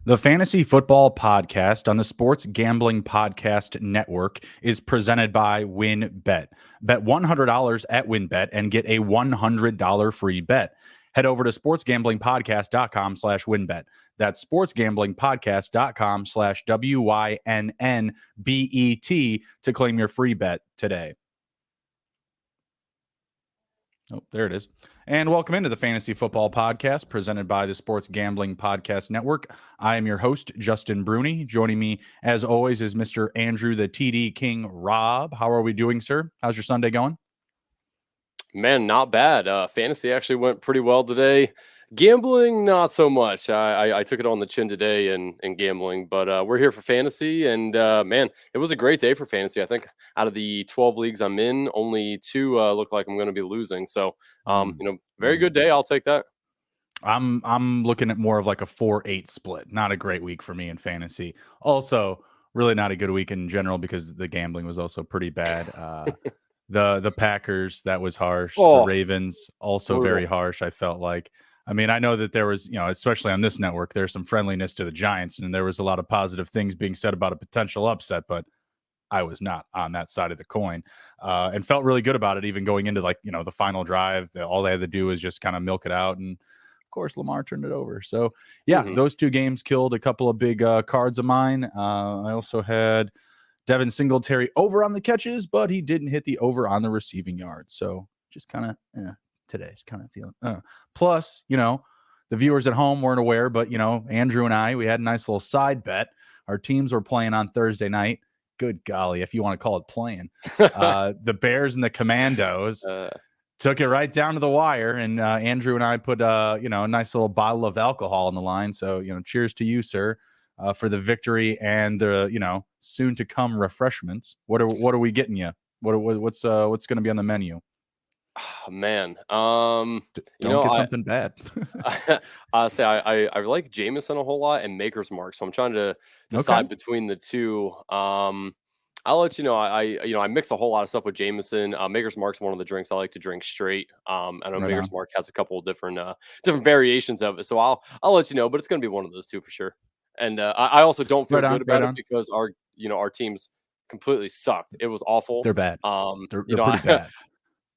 The Fantasy Football Podcast on the Sports Gambling Podcast Network is presented by WynnBET. Bet $100 at WynnBET and get a $100 free bet. Head over to sportsgamblingpodcast.com/WynnBET. That's sportsgamblingpodcast.com/WYNNBET to claim your free bet today. Oh, there it is. And welcome into the Fantasy Football Podcast presented by the Sports Gambling Podcast Network. I am your host, Justin Bruni. Joining me, as always, is Mr. Andrew the TD King Raub. How are we doing, sir? How's your Sunday going? Man, not bad. Fantasy actually went pretty well today. Gambling, not so much. I took it on the chin today in gambling, but we're here for fantasy, and man, it was a great day for fantasy. I think out of the 12 leagues I'm in, only 2 look like I'm going to be losing. So, very good day. I'll take that. I'm looking at more of like a 4-8 split. Not a great week for me in fantasy. Also, really not a good week in general because the gambling was also pretty bad. The Packers, that was harsh. The Ravens, also very harsh, I felt like. I mean, I know that there was, especially on this network, there's some friendliness to the Giants, and there was a lot of positive things being said about a potential upset, but I was not on that side of the coin, and felt really good about it, even going into the final drive. All they had to do was just kind of milk it out, and of course, Lamar turned it over. So, yeah, those two games killed a couple of big cards of mine. I also had Devin Singletary over on the catches, but he didn't hit the over on the receiving yards. So just kind of today's kind of feeling. Plus, the viewers at home weren't aware, but, Andrew and I, we had a nice little side bet. Our teams were playing on Thursday night. Good golly, if you want to call it playing. The Bears and the Commandos took it right down to the wire, and Andrew and I put, a nice little bottle of alcohol on the line. So, cheers to you, sir. For the victory and the soon to come refreshments. What are we getting you? What's going to be on the menu? Oh, man, Don't get something bad. Honestly, I like Jameson a whole lot and Maker's Mark, so I'm trying to decide between the two. I'll let you know. I mix a whole lot of stuff with Jameson. Maker's Mark's one of the drinks I like to drink straight. I know Maker's Mark has a couple of different variations of it, so I'll let you know. But it's going to be one of those two for sure. And I also don't feel good about it because our teams completely sucked. It was awful. They're bad. They're pretty bad.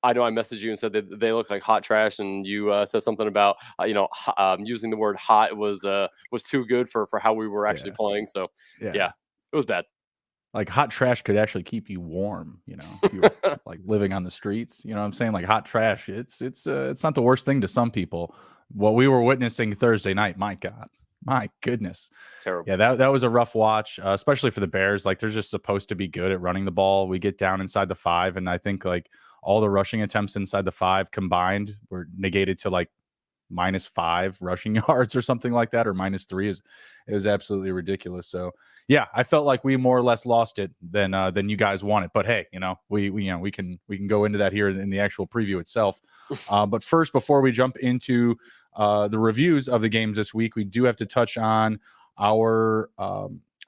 I know I messaged you and said that they look like hot trash, and you said something about using the word hot was too good for how we were actually playing. So yeah, it was bad. Like hot trash could actually keep you warm, if you were like living on the streets. You know what I'm saying? Like hot trash, it's not the worst thing to some people. What we were witnessing Thursday night, my God. My goodness. Terrible. Yeah, that was a rough watch, especially for the Bears. Like, they're just supposed to be good at running the ball. We get down inside the 5, and I think, all the rushing attempts inside the 5 combined were negated to, -5 rushing yards or something like that, or -3. It was absolutely ridiculous. So, yeah, I felt like we more or less lost it than you guys wanted. But, hey, we can go into that here in the actual preview itself. But first, before we jump into the reviews of the games this week, we do have to touch on our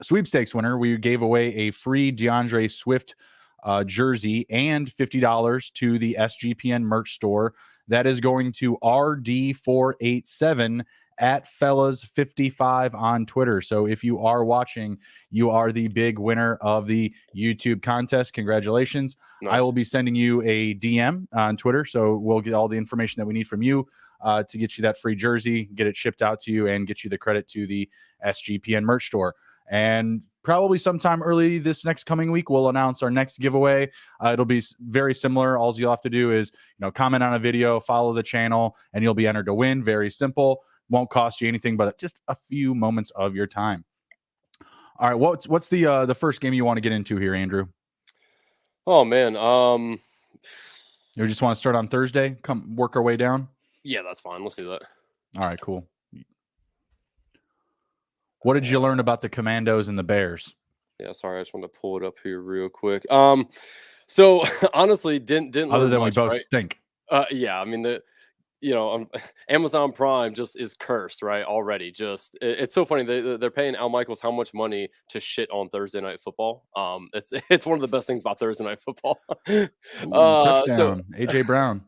sweepstakes winner. We gave away a free DeAndre Swift jersey and $50 to the SGPN merch store. That is going to RD487 at Fellas55 on Twitter. So if you are watching, you are the big winner of the YouTube contest. Congratulations. Nice. I will be sending you a DM on Twitter, so we'll get all the information that we need from you to get you that free jersey, get it shipped out to you, and get you the credit to the SGPN merch store. And probably sometime early this next coming week, we'll announce our next giveaway. It'll be very similar. All you'll have to do is, comment on a video, follow the channel, and you'll be entered to win. Very simple. Won't cost you anything, but just a few moments of your time. All right, what's the first game you want to get into here, Andrew? Oh man, you just want to start on Thursday? Come work our way down. Yeah, that's fine. Let's do that. All right, cool. What did you learn about the Commandos and the Bears? Yeah, sorry, I just want to pull it up here real quick. So honestly, didn't other than much, we both right? stink. Yeah, I mean Amazon Prime just is cursed, right? Already, just it's so funny. They're paying Al Michaels how much money to shit on Thursday Night Football. It's one of the best things about Thursday Night Football. Touchdown, AJ Brown.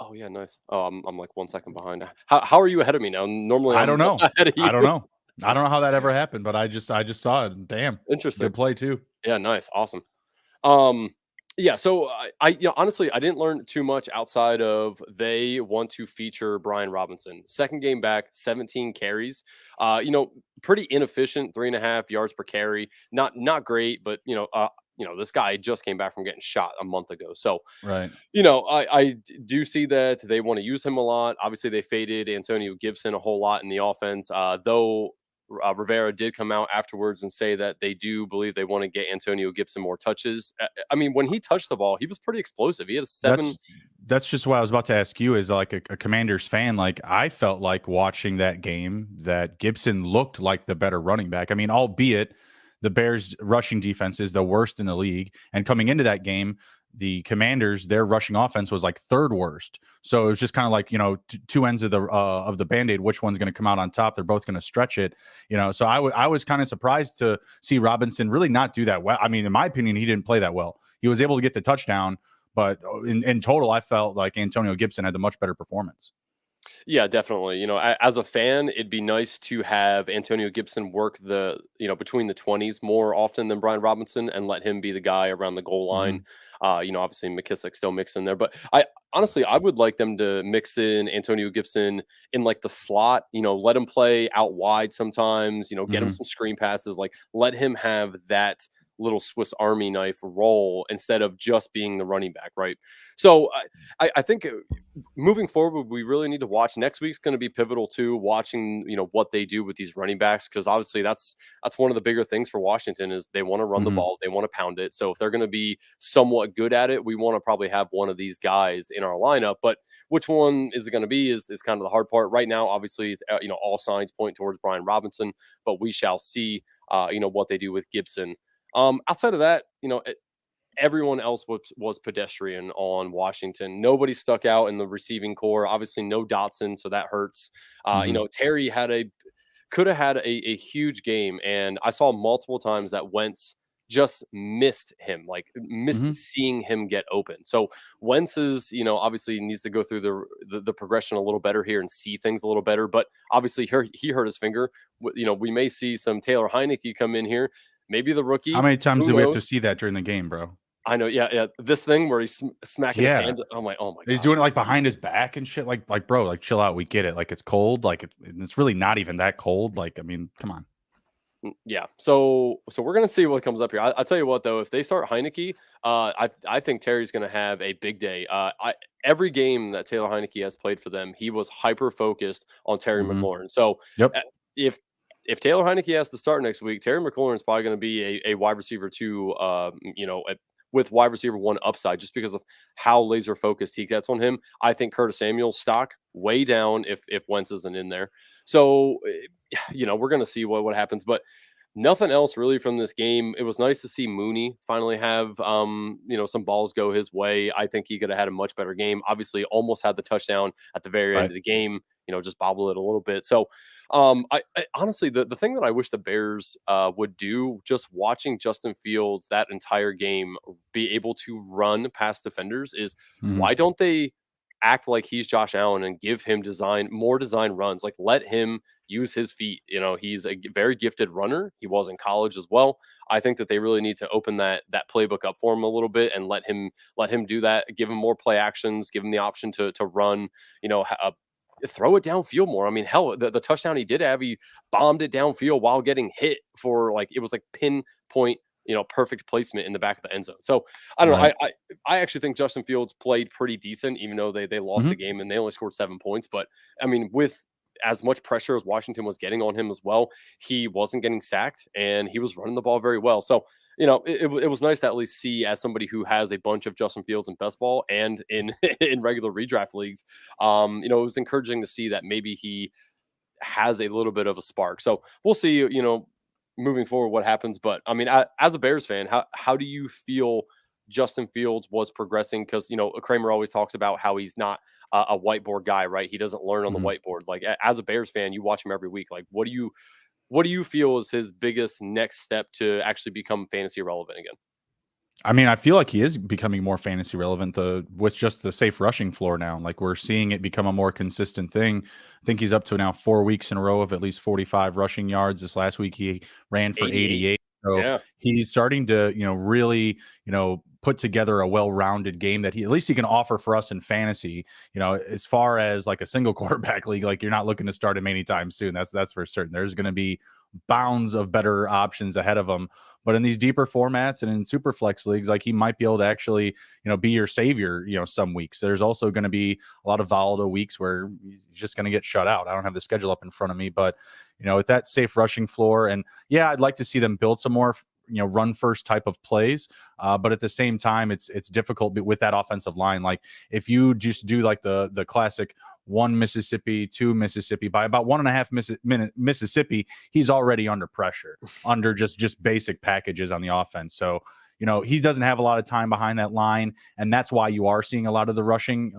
Oh Oh yeah, nice. Oh, I'm like 1 second behind. How are you ahead of me now? Normally I don't I'm know. ahead of you. I don't know. I don't know how that ever happened, but I just saw it. Damn, Interesting. good play too. Yeah, nice, awesome. Um, yeah, so honestly, I didn't learn too much outside of they want to feature Brian Robinson. Second game back, 17 carries. Pretty inefficient, 3.5 yards per carry. Not great, but this guy just came back from getting shot a month ago. So, Right. do see that they want to use him a lot. Obviously, they faded Antonio Gibson a whole lot in the offense, though. Rivera did come out afterwards and say that they do believe they want to get Antonio Gibson more touches. I mean, when he touched the ball, he was pretty explosive. He had a seven. That's just what I was about to ask you. Is like a Commanders fan, like I felt like watching that game that Gibson looked like the better running back. I mean, albeit the Bears' rushing defense is the worst in the league, and coming into that game, the Commanders, their rushing offense was like third worst. So it was just kind of like two ends of the band-aid. Which one's going to come out on top? They're both going to stretch it. So I was kind of surprised to see Robinson really not do that well. I mean, in my opinion, he didn't play that well. He was able to get the touchdown, but in total, I felt like Antonio Gibson had the much better performance. Yeah, definitely. As a fan, it'd be nice to have Antonio Gibson work between the 20s more often than Brian Robinson and let him be the guy around the goal line. Hmm. Obviously McKissick still mixed in there, but I would like them to mix in Antonio Gibson in like the slot, let him play out wide sometimes, get him Hmm. some screen passes, like let him have that little Swiss Army knife role instead of just being the running back, right? So I think moving forward, we really need to watch. Next week's going to be pivotal too. Watching, what they do with these running backs, because obviously that's one of the bigger things for Washington is they want to run the Hmm. ball, they want to pound it. So if they're going to be somewhat good at it, we want to probably have one of these guys in our lineup. But which one is it going to be is kind of the hard part right now. Obviously, it's, all signs point towards Brian Robinson, but we shall see. What they do with Gibson. Outside of that, everyone else was pedestrian on Washington. Nobody stuck out in the receiving core. Obviously, no Dotson, so that hurts. Hmm. Terry could have had a huge game, and I saw multiple times that Wentz just missed him, like missed Hmm. seeing him get open. So Wentz is, obviously needs to go through the progression a little better here and see things a little better. But obviously, he hurt his finger. We may see some Taylor Heineke come in here. Maybe the How rookie. many times Who do we have to knows? see that during the game, bro? I know, yeah, yeah. This thing where he's smacking his Yeah, hands. I'm like, oh my he's god. doing it like behind his back and shit. Like, bro, like chill out. We get it. Like it's cold. Like it's really not even that cold. Like, I mean, come on. Yeah. So we're gonna see what comes up here. I'll tell you what though, if they start Heineke, I think Terry's gonna have a big day. Every game that Taylor Heineke has played for them, he was hyper focused on Terry Hmm. McLaurin. So Yep. uh, if if Taylor Heineke has to start next week, Terry McLaurin is probably going to be a wide receiver two. With wide receiver one upside, just because of how laser focused he gets on him. I think Curtis Samuel's stock way down if Wentz isn't in there. So we're going to see what happens, but nothing else really from this game. It was nice to see Mooney finally have some balls go his way. I think he could have had a much better game. Obviously, almost had the touchdown at the very end Right. of the game. Just bobble it a little bit. So, I honestly the thing that I wish the Bears would do, just watching Justin Fields that entire game be able to run past defenders, is Hmm. why don't they act like he's Josh Allen and give him more design runs? Like let him use his feet. He's a very gifted runner. He was in college as well. I think that they really need to open that playbook up for him a little bit and let him do that. Give him more play actions. Give him the option to run. Throw it downfield more. I mean, hell, the touchdown he did have, he bombed it downfield while getting hit for like it was like pinpoint. Perfect placement in the back of the end zone. So I don't know. Right. I actually think Justin Fields played pretty decent, even though they lost the Hmm. game and they only scored 7 points. But I mean, with as much pressure as Washington was getting on him as well, he wasn't getting sacked and he was running the ball very well. So, it was nice to at least see as somebody who has a bunch of Justin Fields in best ball and in in regular redraft leagues. It was encouraging to see that maybe he has a little bit of a spark. So we'll see, moving forward what happens. But I mean, as a Bears fan, how do you feel Justin Fields was progressing? Because Kramer always talks about how he's not a whiteboard guy, right? He doesn't learn on the Hmm. whiteboard. Like as a Bears fan, you watch him every week. Like what do you feel is his biggest next step to actually become fantasy relevant again? I mean, I feel like he is becoming more fantasy relevant with just the safe rushing floor now. Like we're seeing it become a more consistent thing. I think he's up to now 4 weeks in a row of at least 45 rushing yards. This last week he ran for 88. 88. So Yeah. he's starting to, really, put together a well-rounded game that he at least he can offer for us in fantasy. As far as like a single quarterback league, like you're not looking to start him anytime soon. That's for certain. There's going to be bounds of better options ahead of him. But in these deeper formats and in super flex leagues, like he might be able to actually, be your savior, some weeks. There's also going to be a lot of volatile weeks where he's just going to get shut out. I don't have the schedule up in front of me, but, with that safe rushing floor, and yeah, I'd like to see them build some more, run first type of plays. But at the same time, it's difficult with that offensive line. Like if you just do like the classic 1 Mississippi, 2 Mississippi, by about 1.5 Mississippi, he's already under pressure, under just basic packages on the offense. So, he doesn't have a lot of time behind that line. And that's why you are seeing a lot of the rushing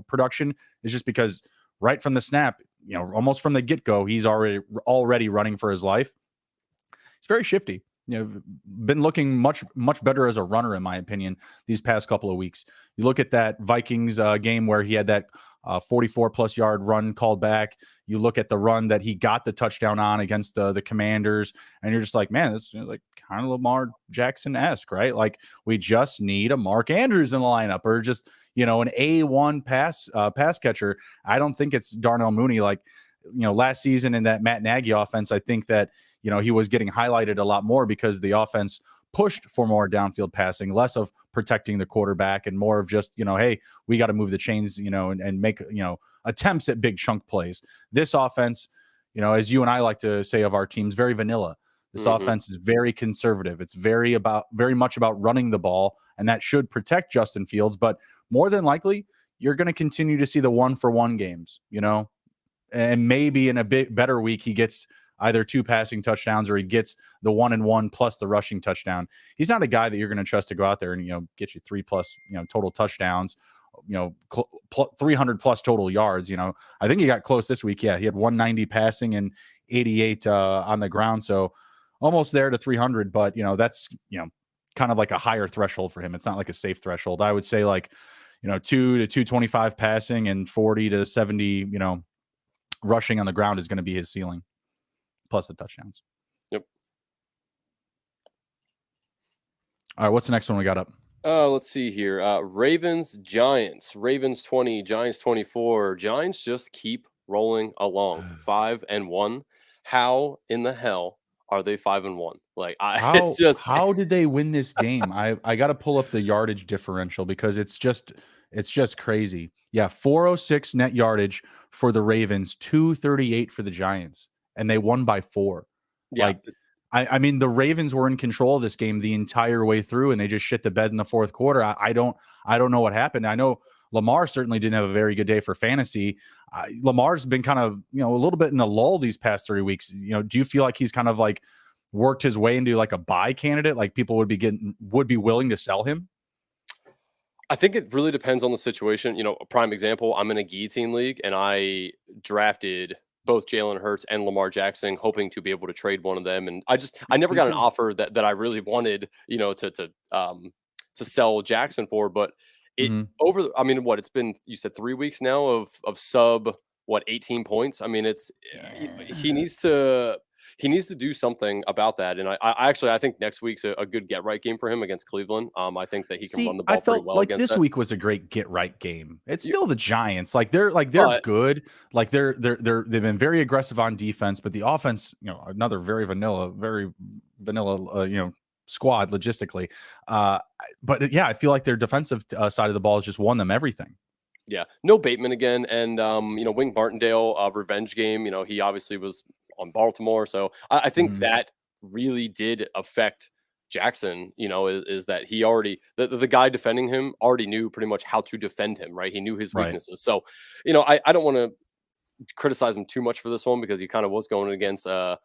production is just because right from the snap, almost from the get-go, he's already running for his life. It's very shifty. Been looking much better as a runner, in my opinion, these past couple of weeks. You look at that Vikings game where he had that 44-plus yard run called back. You look at the run that he got the touchdown on against the Commanders, and you're just like, man, this is like kind of Lamar Jackson-esque, right? Like we just need a Mark Andrews in the lineup, or just an A1 pass catcher. I don't think it's Darnell Mooney. Like last season in that Matt Nagy offense, I think that he was getting highlighted a lot more because the offense pushed for more downfield passing, less of protecting the quarterback and more of just, hey, we got to move the chains, and make, attempts at big chunk plays. This offense, as you and I like to say of our teams, very vanilla. This offense is very conservative. It's very much about running the ball, and that should protect Justin Fields. But more than likely, you're going to continue to see the 1-for-1 games, and maybe in a bit better week, he gets either 2 passing touchdowns or he gets the 1-and-1 plus the rushing touchdown. He's not a guy that you're going to trust to go out there and, get you 3+ total touchdowns, 300 plus total yards. I think he got close this week. Yeah. He had 190 passing and 88 on the ground. So almost there to 300, but that's, kind of like a higher threshold for him. It's not like a safe threshold. I would say like, 2 to 225 passing and 40 to 70, rushing on the ground is going to be his ceiling, plus the touchdowns. Yep. All right, what's the next one we got up? Let's see here. Ravens, Giants. Ravens 20, Giants 24. Giants just keep rolling along. 5-1. How in the hell are they 5-1? Like it's just how did they win this game? I got to pull up the yardage differential because it's just crazy. Yeah, 406 net yardage for the Ravens, 238 for the Giants, and they won by 4. Yeah. Like I mean, the Ravens were in control of this game the entire way through, and they just shit the bed in the fourth quarter. I don't know what happened. I know Lamar certainly didn't have a very good day for fantasy. Lamar's been kind of, a little bit in a lull these past 3 weeks. Do you feel like he's kind of like worked his way into like a buy candidate? Like people would be willing to sell him? I think it really depends on the situation. A prime example, I'm in a guillotine league and I drafted both Jalen Hurts and Lamar Jackson, hoping to be able to trade one of them. And I never got an offer that I really wanted, to sell Jackson for. But it's been, you said 3 weeks now of sub 18 points. I mean, he needs to do something about that. And I think next week's a good get right game for him against Cleveland. I think that he can run the ball pretty well like against this that. week was a great get right game. It's still the Giants. Like they're good. Like they've been very aggressive on defense, but the offense, another very vanilla, squad logistically. But yeah, I feel like their defensive side of the ball has just won them everything. Yeah, no Bateman again, and Wink Martindale, revenge game. He obviously was on Baltimore, so I think that really did affect Jackson. Is that he already the guy defending him already knew pretty much how to defend him, right? He knew his weaknesses. So, I don't want to criticize him too much for this one because he kind of was going against a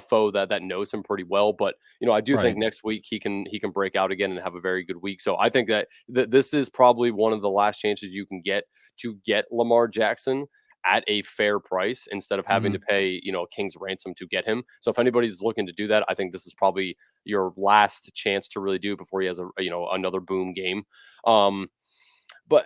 foe that knows him pretty well. But I do think next week he can break out again and have a very good week. So I think that this is probably one of the last chances you can get to get Lamar Jackson at a fair price instead of having to pay, a king's ransom to get him. So if anybody's looking to do that, I think this is probably your last chance to really do it before he has another boom game. But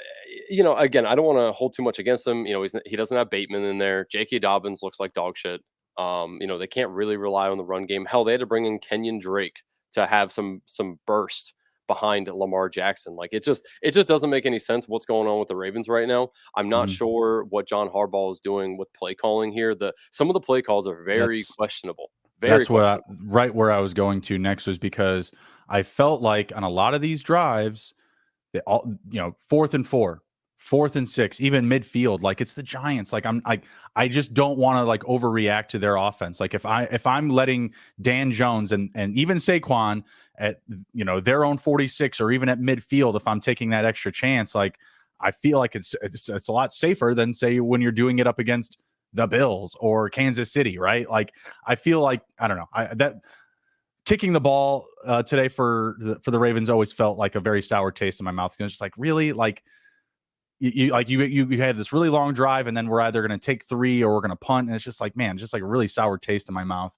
again, I don't want to hold too much against him. He doesn't have Bateman in there. J.K. Dobbins looks like dog shit. They can't really rely on the run game. Hell, they had to bring in Kenyon Drake to have some burst behind Lamar Jackson. Like it just doesn't make any sense what's going on with the Ravens right now. I'm not sure what John Harbaugh is doing with play calling here. Some of the play calls are very questionable. That's right where I was going to next, was because I felt like on a lot of these drives, they all, 4th and 4, 4th and 6, even midfield, like it's the Giants. Like I just don't want to like overreact to their offense. Like if I'm letting Dan Jones and even Saquon at their own 46 or even at midfield, if I'm taking that extra chance, like I feel like it's a lot safer than say when you're doing it up against the Bills or Kansas City, right? Like I feel like I don't know that kicking the ball today for the Ravens always felt like a very sour taste in my mouth. It's just like, really, like you have this really long drive and then we're either going to take 3 or we're going to punt, and it's just like, man, just like a really sour taste in my mouth.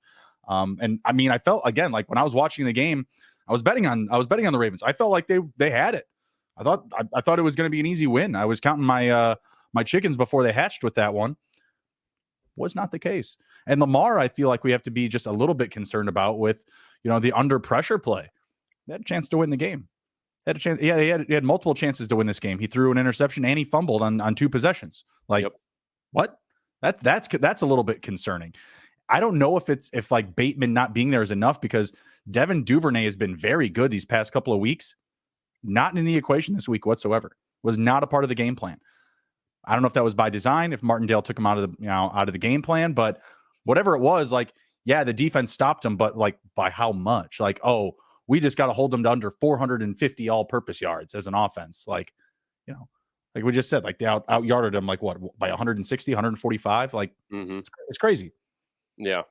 And I mean, I felt again like when I was watching the game, I was betting on the Ravens. I felt like they had it. I thought it was going to be an easy win. I was counting my chickens before they hatched with that one. Was not the case. And Lamar, I feel like we have to be just a little bit concerned about with, the under pressure play. They had a chance to win the game. Had a chance. Yeah, he had multiple chances to win this game. He threw an interception and he fumbled on 2 possessions. Like, what? That's a little bit concerning. I don't know if like Bateman not being there is enough, because Devin Duvernay has been very good these past couple of weeks. Not in the equation this week whatsoever. Was not a part of the game plan. I don't know if that was by design, if Martindale took him out of the game plan, but whatever it was, like, yeah, the defense stopped him, but like by how much? Like, oh, we just got to hold them to under 450 all-purpose yards as an offense. Like, like we just said, like they out yarded him like what, by 160, 145. Like it's crazy. Yeah,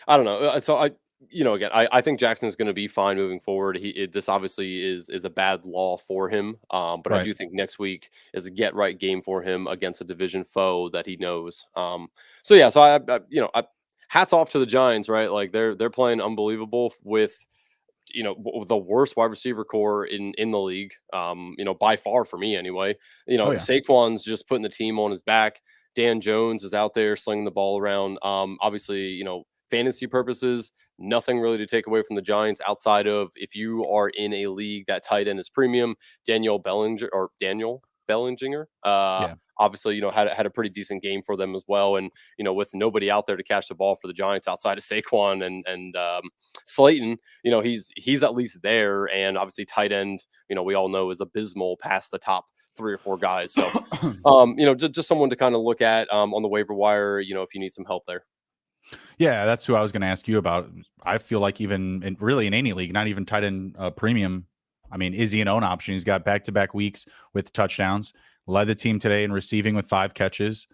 I don't know. So again, I think Jackson is going to be fine moving forward. This obviously is a bad law for him, but right. I do think next week is a get right game for him against a division foe that he knows. So I hats off to the Giants, right? Like they're playing unbelievable with the worst wide receiver core in the league, by far for me anyway. Saquon's just putting the team on his back. Dan Jones is out there slinging the ball around. Obviously, fantasy purposes, nothing really to take away from the Giants outside of if you are in a league that tight end is premium. Daniel Bellinger. Obviously, had a pretty decent game for them as well. And, with nobody out there to catch the ball for the Giants outside of Saquon and Slayton, he's at least there. And obviously tight end, we all know is abysmal past the top 3 or 4 guys. So, just someone to kind of look at on the waiver wire, if you need some help there. Yeah, that's who I was going to ask you about. I feel like even in any league, not even tight end premium, I mean, is he an own option? He's got back-to-back weeks with touchdowns, led the team today in receiving with 5 catches.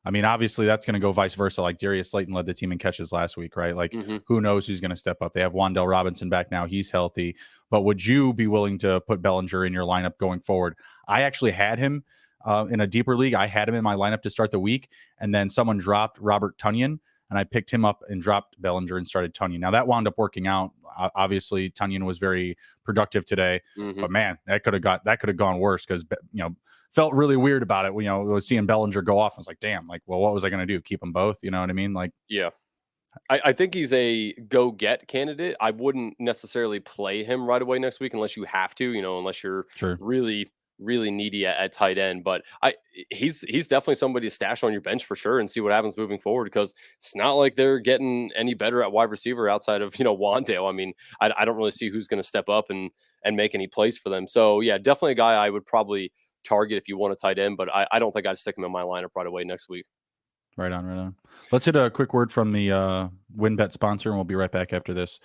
I mean, obviously that's going to go vice versa. Like Darius Slayton led the team in catches last week, right? Like who knows who's going to step up? They have Wan'Dale Robinson back now. He's healthy. But would you be willing to put Bellinger in your lineup going forward? I actually had him in a deeper league. I had him in my lineup to start the week, and then someone dropped Robert Tonyan, and I picked him up and dropped Bellinger and started Tonyan. Now that wound up working out. Obviously, Tonyan was very productive today, but man, that could have gone worse because felt really weird about it. Was seeing Bellinger go off. I was like, damn, like, well, what was I going to do? Keep them both? You know what I mean? Like, yeah. I think he's a go-get candidate. I wouldn't necessarily play him right away next week unless you have to, unless you're really, really needy at tight end. But he's definitely somebody to stash on your bench for sure and see what happens moving forward, because it's not like they're getting any better at wide receiver outside of, Wan'Dale. I mean, I don't really see who's going to step up and make any plays for them. So, yeah, definitely a guy I would probably target if you want a tight end, but I don't think I'd stick him in my lineup right away next week. Right on. Let's hit a quick word from the WynnBET sponsor, and we'll be right back after this.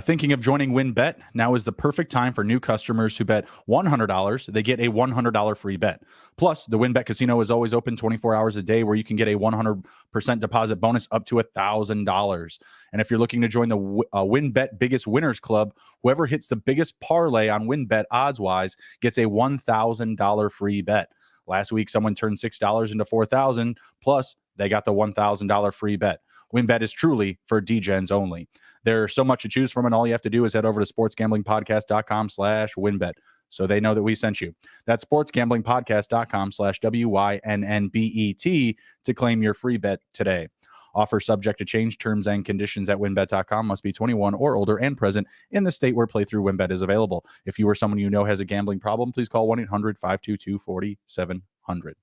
Thinking of joining WynnBET? Now is the perfect time for new customers who bet $100. They get a $100 free bet. Plus, the WynnBET Casino is always open 24 hours a day, where you can get a 100% deposit bonus up to $1,000. And if you're looking to join the WynnBET Biggest Winners Club, whoever hits the biggest parlay on WynnBET odds-wise gets a $1,000 free bet. Last week, someone turned $6 into $4,000, plus they got the $1,000 free bet. WinBet is truly for DGens only. There's so much to choose from, and all you have to do is head over to sportsgamblingpodcast.com/winbet so they know that we sent you. That's sportsgamblingpodcast.com/WYNNBET to claim your free bet today. Offer subject to change. Terms and conditions at winbet.com. Must be 21 or older and present in the state where playthrough WinBet is available. If you or someone you know has a gambling problem, please call 1-800-522-4700.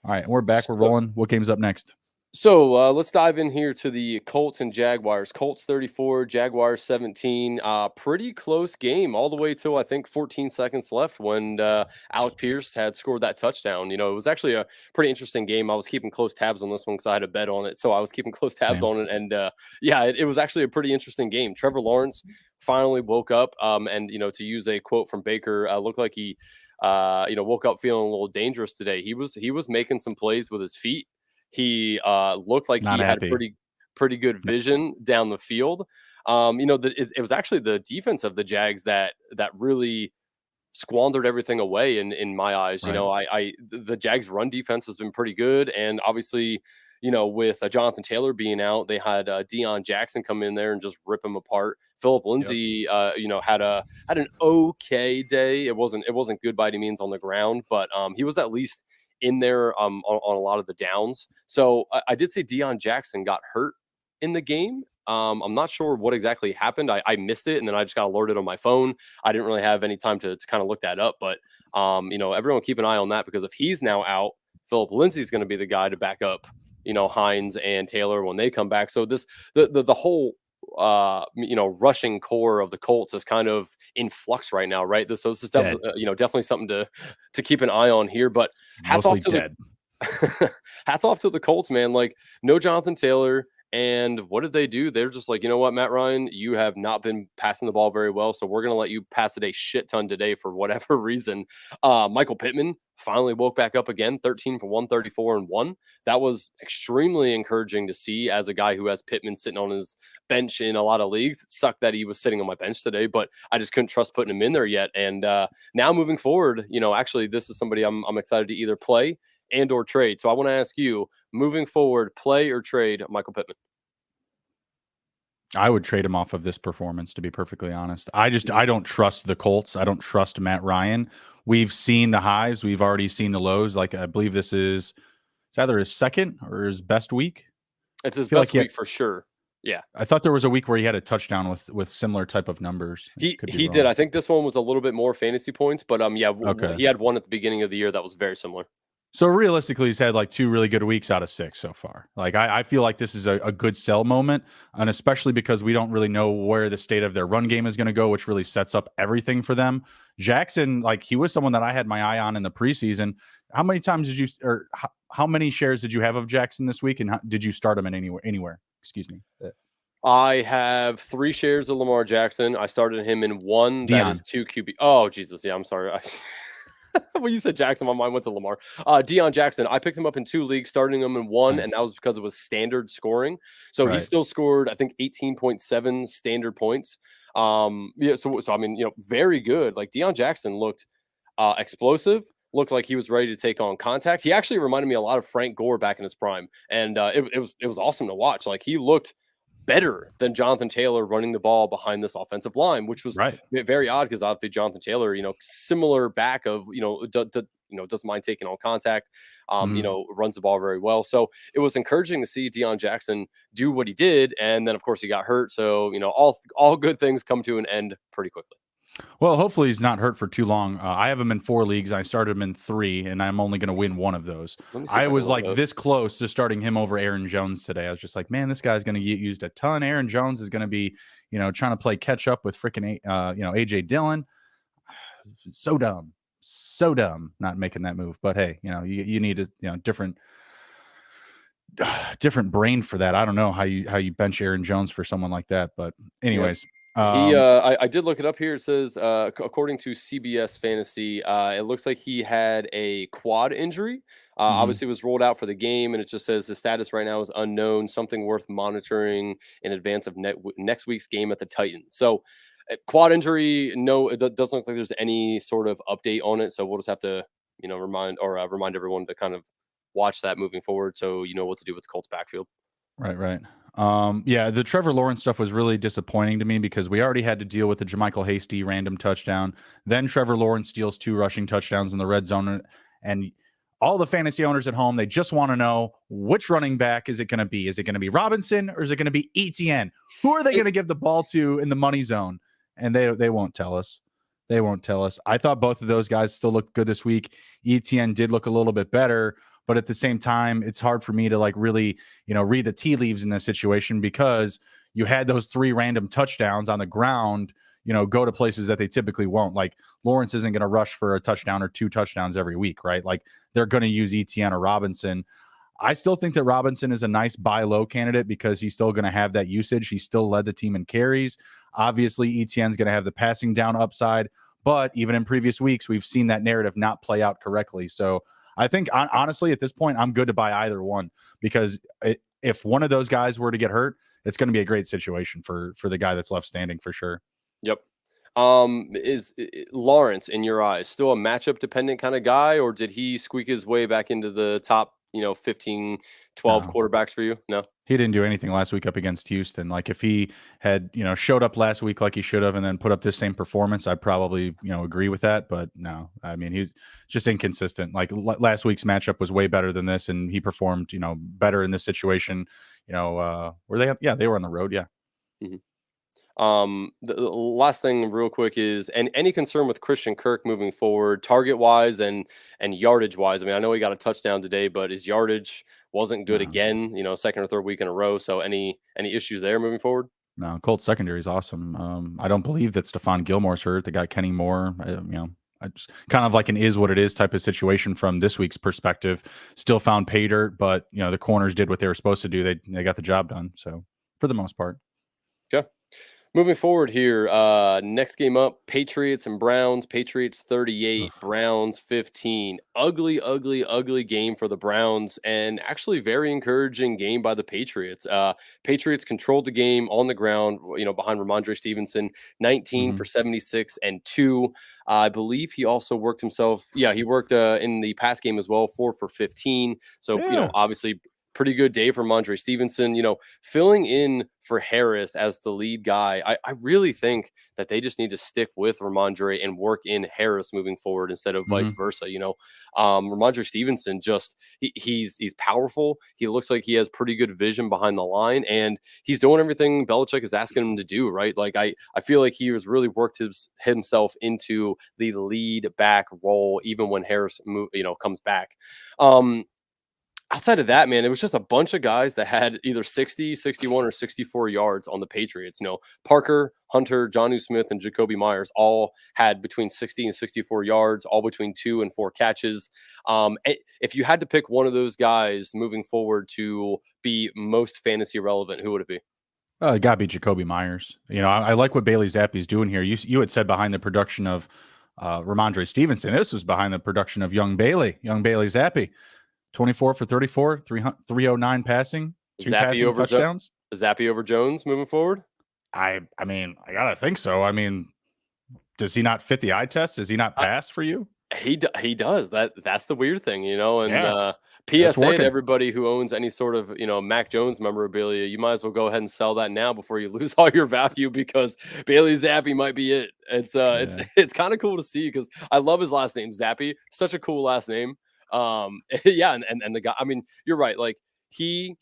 All right, we're back. We're rolling. What game's up next? So let's dive in here to the Colts and Jaguars. Colts 34, Jaguars 17. Pretty close game all the way till I think 14 seconds left when Alec Pierce had scored that touchdown. It was actually a pretty interesting game. I was keeping close tabs on this one because I had a bet on it, so I was keeping close tabs on it. And it was actually a pretty interesting game. Trevor Lawrence finally woke up, and to use a quote from Baker, looked like he woke up feeling a little dangerous today. He was making some plays with his feet. He looked like he had pretty good vision down the field. It was actually the defense of the Jags that really squandered everything away in my eyes. Right. The Jags run defense has been pretty good, and obviously, with Jonathan Taylor being out, they had Deion Jackson come in there and just rip him apart. Phillip Lindsay, had an okay day. It wasn't good by any means on the ground, but he was at least in there on a lot of the downs. So I did say Deion Jackson got hurt in the game. I'm not sure what exactly happened. I missed it, and then I just got alerted on my phone. I didn't really have any time to kind of look that up, but everyone keep an eye on that, because if he's now out, Phillip Lindsay's going to be the guy to back up, Hines and Taylor when they come back. So the whole rushing core of the Colts is kind of in flux right now, right? So this is definitely something to keep an eye on here. But hats off to the Colts, man. Like, no Jonathan Taylor. And what did they do? They're just like, you know what, Matt Ryan, you have not been passing the ball very well, so we're going to let you pass it a shit ton today for whatever reason. Michael Pittman finally woke back up again, 13 for 134 and 1. That was extremely encouraging to see as a guy who has Pittman sitting on his bench in a lot of leagues. It sucked that he was sitting on my bench today, but I just couldn't trust putting him in there yet. And now moving forward, actually, this is somebody I'm excited to either play and or trade. So I want to ask you, moving forward, play or trade Michael Pittman? I would trade him off of this performance, to be perfectly honest. I don't trust the Colts. I don't trust Matt Ryan. We've seen the highs. We've already seen the lows. Like, I believe it's either his second or his best week. It's his best week for sure. Yeah. I thought there was a week where he had a touchdown with similar type of numbers. He did. I think this one was a little bit more fantasy points, but okay. He had one at the beginning of the year that was very similar. So realistically, he's had like 2 really good weeks out of 6 so far. Like, I feel like this is a good sell moment, and especially because we don't really know where the state of their run game is going to go, which really sets up everything for them. Jackson, like, he was someone that I had my eye on in the preseason. How many times did you, or how many shares did you have of Jackson this week, and did you start him in anywhere? Excuse me. I have 3 shares of Lamar Jackson. I started him in 1. That is 2 QB. Oh, Jesus. Yeah, I'm sorry. When you said Jackson, my mind went to Lamar. Deion Jackson, I picked him up in 2 leagues, starting him in 1, nice. And that was because it was standard scoring. So He still scored, I think, 18.7 standard points. So I mean, very good. Like, Deion Jackson looked explosive, looked like he was ready to take on contact. He actually reminded me a lot of Frank Gore back in his prime, and it was awesome to watch. Like, he looked better than Jonathan Taylor running the ball behind this offensive line, which was very odd, because obviously Jonathan Taylor, similar back of, doesn't mind taking on contact, runs the ball very well. So it was encouraging to see Deion Jackson do what he did. And then, of course, he got hurt. So, all good things come to an end pretty quickly. Well, hopefully he's not hurt for too long. I have him in 4 leagues. I started him in 3, and I'm only going to win 1 of those. I was like this close to starting him over Aaron Jones today. I was just like, man, this guy's going to get used a ton. Aaron Jones is going to be, trying to play catch up with freaking, AJ Dillon. So dumb not making that move. But hey, you need a different brain for that. I don't know how you bench Aaron Jones for someone like that. But anyways. Yep. I did look it up here. It says, according to CBS Fantasy, it looks like he had a quad injury. Obviously, was ruled out for the game, and it just says the status right now is unknown. Something worth monitoring in advance of next week's game at the Titans. So, quad injury, no, it doesn't look like there's any sort of update on it. So we'll just have to remind everyone to kind of watch that moving forward, so you know what to do with the Colts backfield. Right. Yeah, the Trevor Lawrence stuff was really disappointing to me because we already had to deal with the Jermichael Hasty random touchdown. Then Trevor Lawrence steals 2 rushing touchdowns in the red zone. And all the fantasy owners at home, they just want to know, which running back is it going to be? Is it going to be Robinson or is it going to be Etienne? Who are they going to give the ball to in the money zone? And they won't tell us. They won't tell us. I thought both of those guys still looked good this week. Etienne did look a little bit better. But at the same time, it's hard for me to like really, read the tea leaves in this situation because you had those 3 random touchdowns on the ground, go to places that they typically won't. Like Lawrence isn't going to rush for a touchdown or 2 touchdowns every week, right? Like they're going to use Etienne or Robinson. I still think that Robinson is a nice buy low candidate because he's still going to have that usage. He still led the team in carries. Obviously, Etienne's going to have the passing down upside. But even in previous weeks, we've seen that narrative not play out correctly. So I think, honestly, at this point, I'm good to buy either one because if one of those guys were to get hurt, it's going to be a great situation for the guy that's left standing for sure. Yep. Is Lawrence, in your eyes, still a matchup dependent kind of guy, or did he squeak his way back into the top, 15, 12 quarterbacks for you? No. He didn't do anything last week up against Houston. Like if he had, showed up last week like he should have and then put up this same performance, I'd probably, agree with that. But no, I mean, he's just inconsistent. Like last week's matchup was way better than this, and he performed, better in this situation. Were they? Yeah, they were on the road. Yeah. Mm-hmm. The last thing real quick is, and any concern with Christian Kirk moving forward, target wise and yardage wise? I mean, I know he got a touchdown today, but his yardage wasn't good again, second or third week in a row. So any issues there moving forward? No, Colts secondary is awesome. I don't believe that Stephon Gilmore's hurt. They got Kenny Moore. I just kind of like an is what it is type of situation from this week's perspective. Still found pay dirt, but the corners did what they were supposed to do. They got the job done. So for the most part. Okay. Moving forward here, next game up, Patriots and Browns. Patriots 38, Browns 15. Ugly, ugly, ugly game for the Browns, and actually very encouraging game by the Patriots. Patriots controlled the game on the ground, behind Ramondre Stevenson, 19 for 76 and 2. I believe he also worked himself. Yeah, he worked in the pass game as well, 4 for 15. So, obviously pretty good day for Ramondre Stevenson, filling in for Harris as the lead guy. I really think that they just need to stick with Ramondre and work in Harris moving forward instead of vice versa. Ramondre Stevenson he's powerful. He looks like he has pretty good vision behind the line, and he's doing everything Belichick is asking him to do, right? Like I feel like he has really worked himself into the lead back role, even when Harris comes back. Outside of that, man, it was just a bunch of guys that had either 60, 61, or 64 yards on the Patriots. Parker, Hunter, Jonnu Smith, and Jacoby Myers all had between 60 and 64 yards, all between 2 and 4 catches. If you had to pick one of those guys moving forward to be most fantasy relevant, who would it be? It got to be Jacoby Myers. I like what Bailey Zappi's doing here. You had said behind the production of Ramondre Stevenson. This was behind the production of young Bailey Zappi. 24 for 34, 309 passing, 2 passing touchdowns. Zappi over Jones moving forward? I mean, I gotta think so. I mean, does he not fit the eye test? Does he not pass for you? He does. That's the weird thing, and PSA to everybody who owns any sort of, Mac Jones memorabilia, you might as well go ahead and sell that now before you lose all your value, because Bailey Zappi might be it. It's kind of cool to see because I love his last name, Zappi. Such a cool last name. And the guy, I mean, you're right. Like he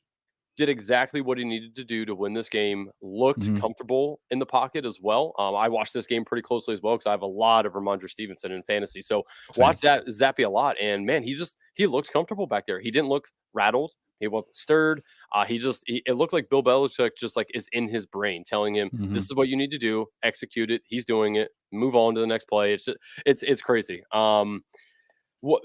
did exactly what he needed to do to win this game, looked comfortable in the pocket as well. I watched this game pretty closely as well because I have a lot of Ramondre Stevenson in fantasy. So watched that Zappi a lot. And man, he looked comfortable back there. He didn't look rattled. He wasn't stirred. It looked like Bill Belichick just like is in his brain telling him, this is what you need to do, execute it. He's doing it, move on to the next play. It's crazy.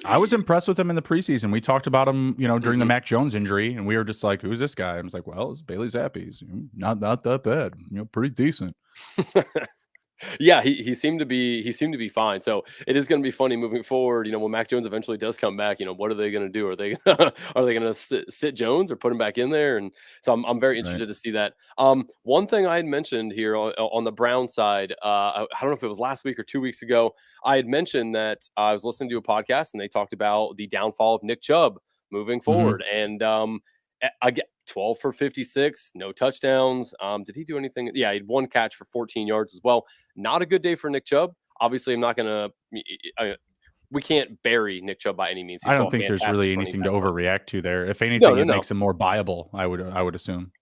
I was impressed with him in the preseason. We talked about him, during the Mac Jones injury, and we were just like, "Who's this guy?" I was like, "Well, it's Bailey Zappi. He's not that bad. Pretty decent." Yeah, he seemed to be fine. So it is going to be funny moving forward. When Mac Jones eventually does come back, what are they going to do? Are they are they going to sit Jones or put him back in there? And so I'm very Right. interested to see that. One thing I had mentioned here on the Brown side, I don't know if it was last week or 2 weeks ago, I had mentioned that I was listening to a podcast and they talked about the downfall of Nick Chubb moving Mm-hmm. forward, and I get 12 for 56, no touchdowns. Did he do anything? Yeah, he had one catch for 14 yards as well. Not a good day for Nick Chubb. Obviously, I'm not going to. We can't bury Nick Chubb by any means. He's I still don't a think there's fantastic really running anything to back. But overreact to there. If no, anything, no, it no. makes him more viable. I would assume.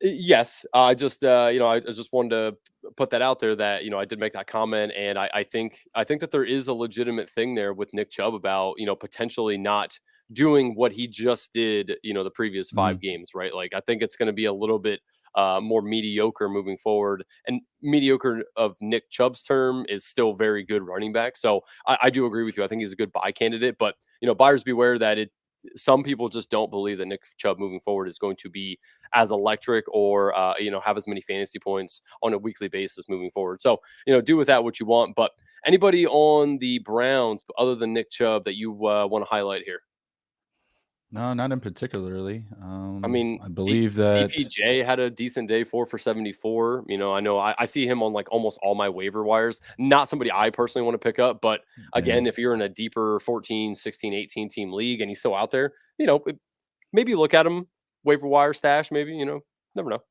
Yes, I just I just wanted to put that out there that I did make that comment, and I think that there is a legitimate thing there with Nick Chubb about potentially not doing what he just did the previous Mm-hmm. 5 games, right? Like I think it's going to be a little bit more mediocre moving forward, and mediocre of Nick Chubb's term is still very good running back. So I do agree with you. I think he's a good buy candidate, but buyers beware that some people just don't believe that Nick Chubb moving forward is going to be as electric or have as many fantasy points on a weekly basis moving forward. So do with that what you want. But anybody on the Browns other than Nick Chubb that you want to highlight here? No, not in particularly. I mean, I believe that. DPJ had a decent day, 4 for 74. I know I see him on like almost all my waiver wires. Not somebody I personally want to pick up, but Yeah. again, if you're in a deeper 14, 16, 18 team league and he's still out there, maybe look at him, waiver wire stash, maybe, never know.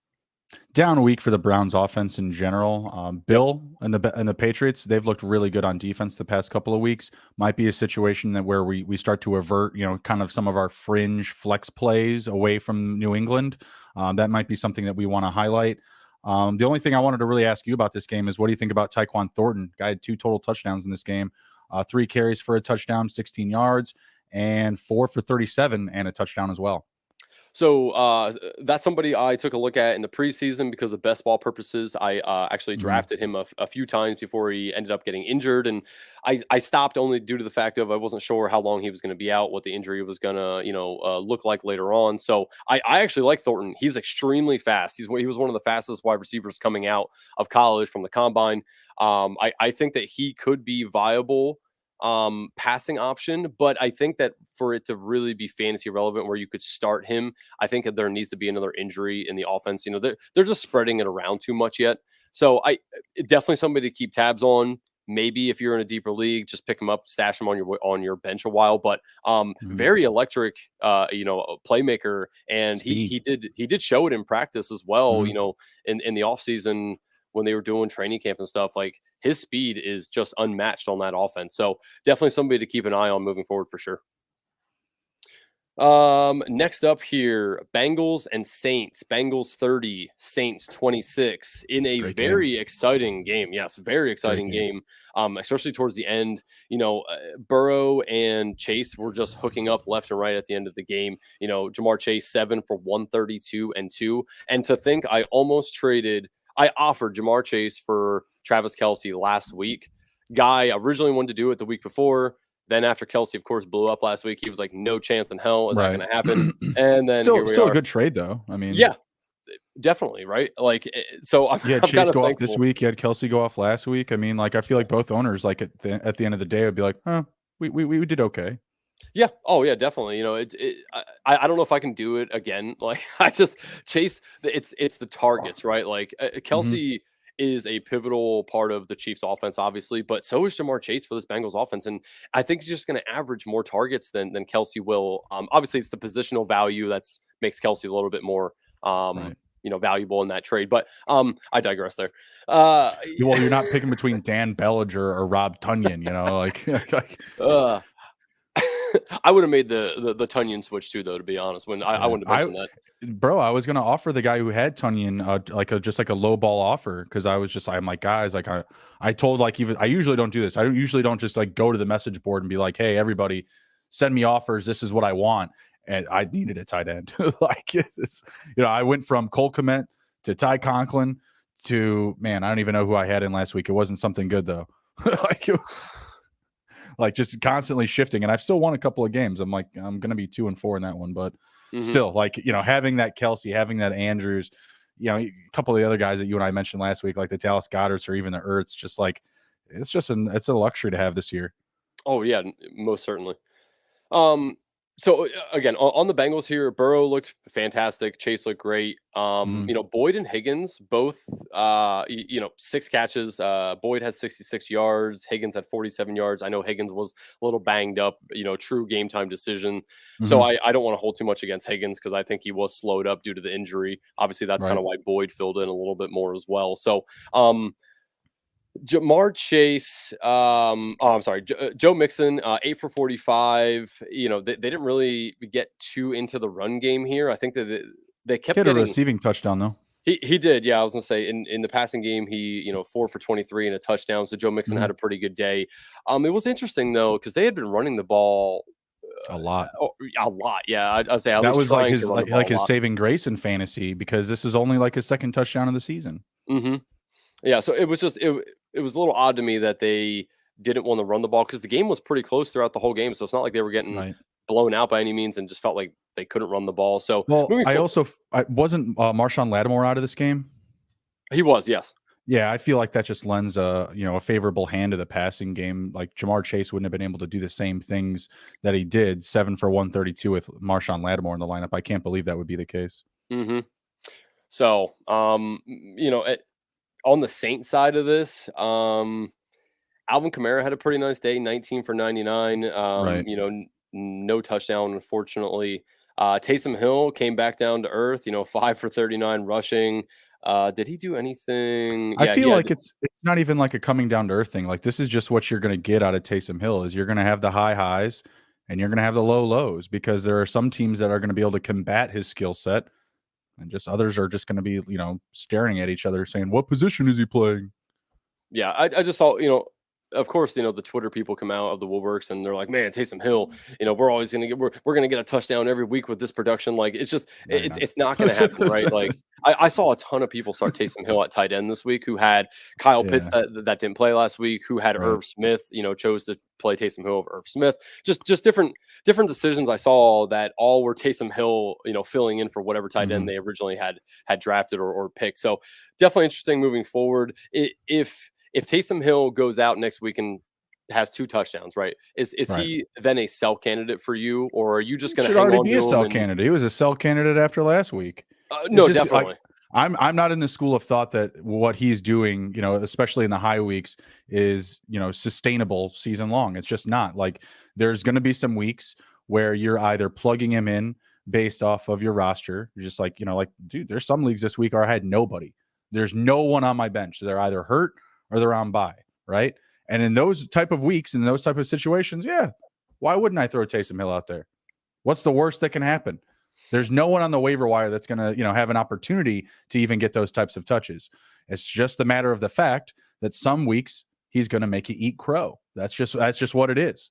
Down week for the Browns offense in general. Yep. Bill and the Patriots, they've looked really good on defense the past couple of weeks. Might be a situation that where we start to avert, kind of some of our fringe flex plays away from New England. That might be something that we want to highlight. The only thing I wanted to really ask you about this game is what do you think about Tyquan Thornton? Guy had 2 total touchdowns in this game, 3 carries for a touchdown, 16 yards, and 4 for 37 and a touchdown as well. So that's somebody I took a look at in the preseason because of best ball purposes. I actually Mhm. drafted him a few times before he ended up getting injured, and I stopped only due to the fact of I wasn't sure how long he was going to be out, what the injury was going to look like later on. So I actually like Thornton. He's extremely fast. He was one of the fastest wide receivers coming out of college from the combine. I think that he could be viable passing option, but I think that for it to really be fantasy relevant where you could start him, I think that there needs to be another injury in the offense. They're just spreading it around too much yet. So definitely somebody to keep tabs on. Maybe if you're in a deeper league, just pick him up, stash him on your bench a while. But Mhm. very electric, playmaker, and Speed. he did show it in practice as well. Mhm. In the offseason when they were doing training camp and stuff, like his speed is just unmatched on that offense. So definitely somebody to keep an eye on moving forward for sure. Next up here, Bengals and Saints. Bengals 30, Saints 26 in a Great game. very exciting game. Yes, very Great exciting game. game. Especially towards the end. Burrow and Chase were just hooking up left and right at the end of the game. Jamar Chase 7 for 132 and 2. And to think I offered Jamar Chase for Travis Kelce last week. Guy originally wanted to do it the week before. Then after Kelce, of course, blew up last week, he was like, "No chance in hell is that Right. going to happen." And then here we Still a are. good trade though. I mean, Yeah, definitely, right? Like, so I'm you had I'm kind Chase of go off this thankful. week. You had Kelsey go off last week. I mean, like I feel like both owners, like at the end of the day, would be like, "Huh, we did okay." Yeah. Oh, yeah, definitely. I don't know if I can do it again. Like, I just Chase. It's the targets, right? Like, Mhm. Kelsey is a pivotal part of the Chiefs' offense, obviously, but so is Jamar Chase for this Bengals offense, and I think he's just going to average more targets than Kelsey will. Obviously, it's the positional value that's makes Kelsey a little bit more. Um, Right. Valuable in that trade, but I digress there. Well, you're not picking between Dan Bellinger or Rob Tunyon, like, like uh, I would have made the Tunyon switch too, though. To be honest, when I yeah. wanted to mention that. I was gonna offer the guy who had Tunyon just like a low ball offer because I'm like, guys, like I told like even I usually don't do this. I usually don't just like go to the message board and be like, hey, everybody, send me offers. This is what I want. And I needed a tight end. Like it's, I went from Cole Kmet to Ty Conklin to man, I don't even know who I had in last week. It wasn't something good though. Like just constantly shifting. And I've still won a couple of games. I'm like, I'm gonna be 2-4 in that one, but Hmm. still, like, having that Kelsey, having that Andrews, a couple of the other guys that you and I mentioned last week, like the Dallas Goddards or even the Ertz, just like it's a luxury to have this year. Oh yeah, most certainly. Um, so again, on the Bengals here, Burrow looked fantastic. Chase looked great. Mhm. Boyd and Higgins both, 6 catches. Boyd has 66 yards. Higgins had 47 yards. I know Higgins was a little banged up. True game time decision. So Mhm. I don't want to hold too much against Higgins because I think he was slowed up due to the injury. Obviously, that's kind Right. of why Boyd filled in a little bit more as well. So, Jamar Chase, I'm sorry, Joe Mixon, 8 for 45. They didn't really get too into the run game here. I think that they He kept had a getting. receiving touchdown though. He did, yeah. I was gonna say in the passing game, he 4 for 23 and a touchdown. So Joe Mixon Mhm. had a pretty good day. It was interesting though because they had been running the ball A lot. a lot. Yeah, I'd say at That least was like trying to his run the like ball a his lot. saving grace in fantasy because this is only like his second touchdown of the season. Hmm. Yeah, so it was just it was a little odd to me that they didn't want to run the ball because the game was pretty close throughout the whole game. So it's not like they were getting Right. blown out by any means, and just felt like they couldn't run the ball. So Well, moving forward, I wasn't Marshawn Lattimore out of this game. he was, yes. Yeah, I feel like that just lends a favorable hand to the passing game. Like Jamar Chase wouldn't have been able to do the same things that he did, 7 for 132 with Marshawn Lattimore in the lineup. I can't believe that would be the case. Hmm. So on the Saints side of this, Alvin Kamara had a pretty nice day, 19 for 99. Right. No touchdown, unfortunately. Taysom Hill came back down to earth, 5 for 39 rushing. Did he do anything? I Yeah, he feel had. like it's not even like a coming down to earth thing. Like this is just what you're going to get out of Taysom Hill is you're going to have the high highs and you're going to have the low lows because there are some teams that are going to be able to combat his skill set and just others are just going to be, staring at each other saying, "What position is he playing?" Yeah, I just saw, of course, the Twitter people come out of the woodworks and they're like, man, Taysom Hill, we're always gonna get we're gonna get a touchdown every week with this production. Like it's just No, you're not. it's not gonna happen, right? Like I saw a ton of people start Taysom Hill at tight end this week who had Kyle Pitts Yeah, that didn't play last week, who had right. Irv Smith, chose to play Taysom Hill over Irv Smith. Just different decisions I saw that all were Taysom Hill, filling in for whatever tight end Mhm. they originally had drafted or picked. So definitely interesting moving forward. If Taysom Hill goes out next week and has 2 touchdowns, right? Is Right. he then a sell candidate for you, or are you just He going to should hang already on be a to him? sell And candidate. He was a sell candidate after last week. It's no, just like definitely. I'm not in the school of thought that what he's doing, especially in the high weeks, is sustainable season long. It's just not. Like there's going to be some weeks where you're either plugging him in based off of your roster. You're just like like dude, there's some leagues this week where I had nobody. There's no one on my bench. They're either hurt or they're on bye, right? And in those type of weeks, in those type of situations, yeah, why wouldn't I throw Taysom Hill out there? What's the worst that can happen? There's no one on the waiver wire that's going to, have an opportunity to even get those types of touches. It's just a matter of the fact that some weeks he's going to make you eat crow. That's just what it is.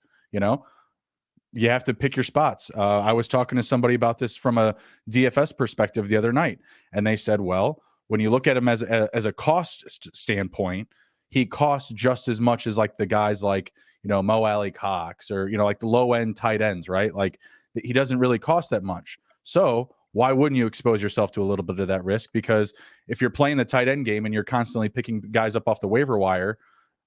You have to pick your spots. I was talking to somebody about this from a DFS perspective the other night, and they said, well, when you look at him as a cost standpoint, he costs just as much as like the guys like Mo Alley Cox or like the low end tight ends, right? Like he doesn't really cost that much. So why wouldn't you expose yourself to a little bit of that risk? Because if you're playing the tight end game and you're constantly picking guys up off the waiver wire,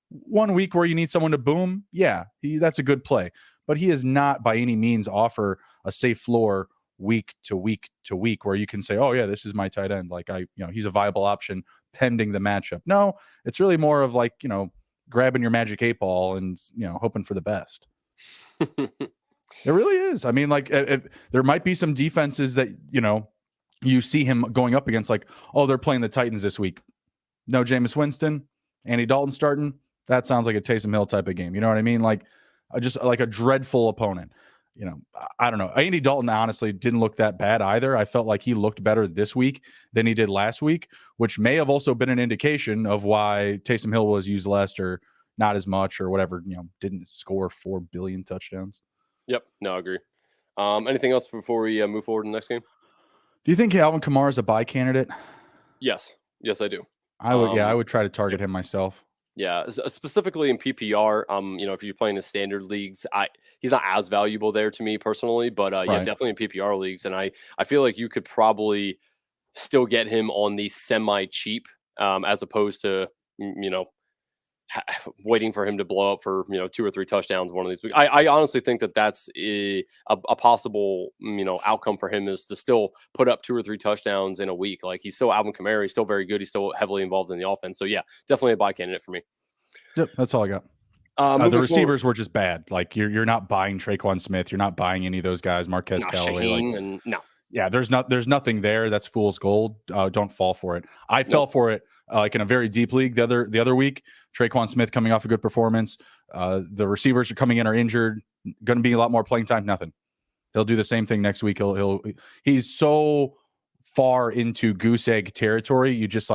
one week where you need someone to boom, yeah, that's a good play. But he is not by any means offer a safe floor week to week to week where you can say, oh yeah, this is my tight end. Like he's a viable option pending the matchup. No, it's really more of like, grabbing your magic 8 ball and, hoping for the best. It really is. I mean, like there might be some defenses that, you see him going up against like, oh, they're playing the Titans this week. No Jameis Winston, Andy Dalton starting. That sounds like a Taysom Hill type of game. You know what I mean? Like just like a dreadful opponent. I don't know. Andy Dalton honestly didn't look that bad either. I felt like he looked better this week than he did last week, which may have also been an indication of why Taysom Hill was used less or not as much or whatever, didn't score 4 billion touchdowns. Yep, no, I agree. Anything else before we move forward in the next game? Do you think Alvin Kamara is a buy candidate? Yes, I do. I would. Yeah, I would try to Yep. target him myself. Yeah, specifically in PPR, if you're playing in standard leagues, he's not as valuable there to me personally, but yeah, Right. definitely in PPR leagues, and I feel like you could probably still get him on the semi cheap, as opposed to waiting for him to blow up for 2 or 3 touchdowns one of these weeks. I honestly think that that's a possible outcome for him, is to still put up 2 or 3 touchdowns in a week. Like, he's still Alvin Kamara, he's still very good, he's still heavily involved in the offense. So yeah, definitely a buy candidate for me. Yep, that's all I got. The receivers were just bad. Like, you're not buying Traquan Smith, you're not buying any of those guys, Marquez Callaway. Shaheen, yeah, there's nothing there. That's fool's gold. Don't fall for it. I fell for it like in a very deep league the other week. Traquan Smith coming off a good performance. The receivers are coming in are injured. Going to be a lot more playing time. Nothing. He'll do the same thing next week. He's so far into goose egg territory. You just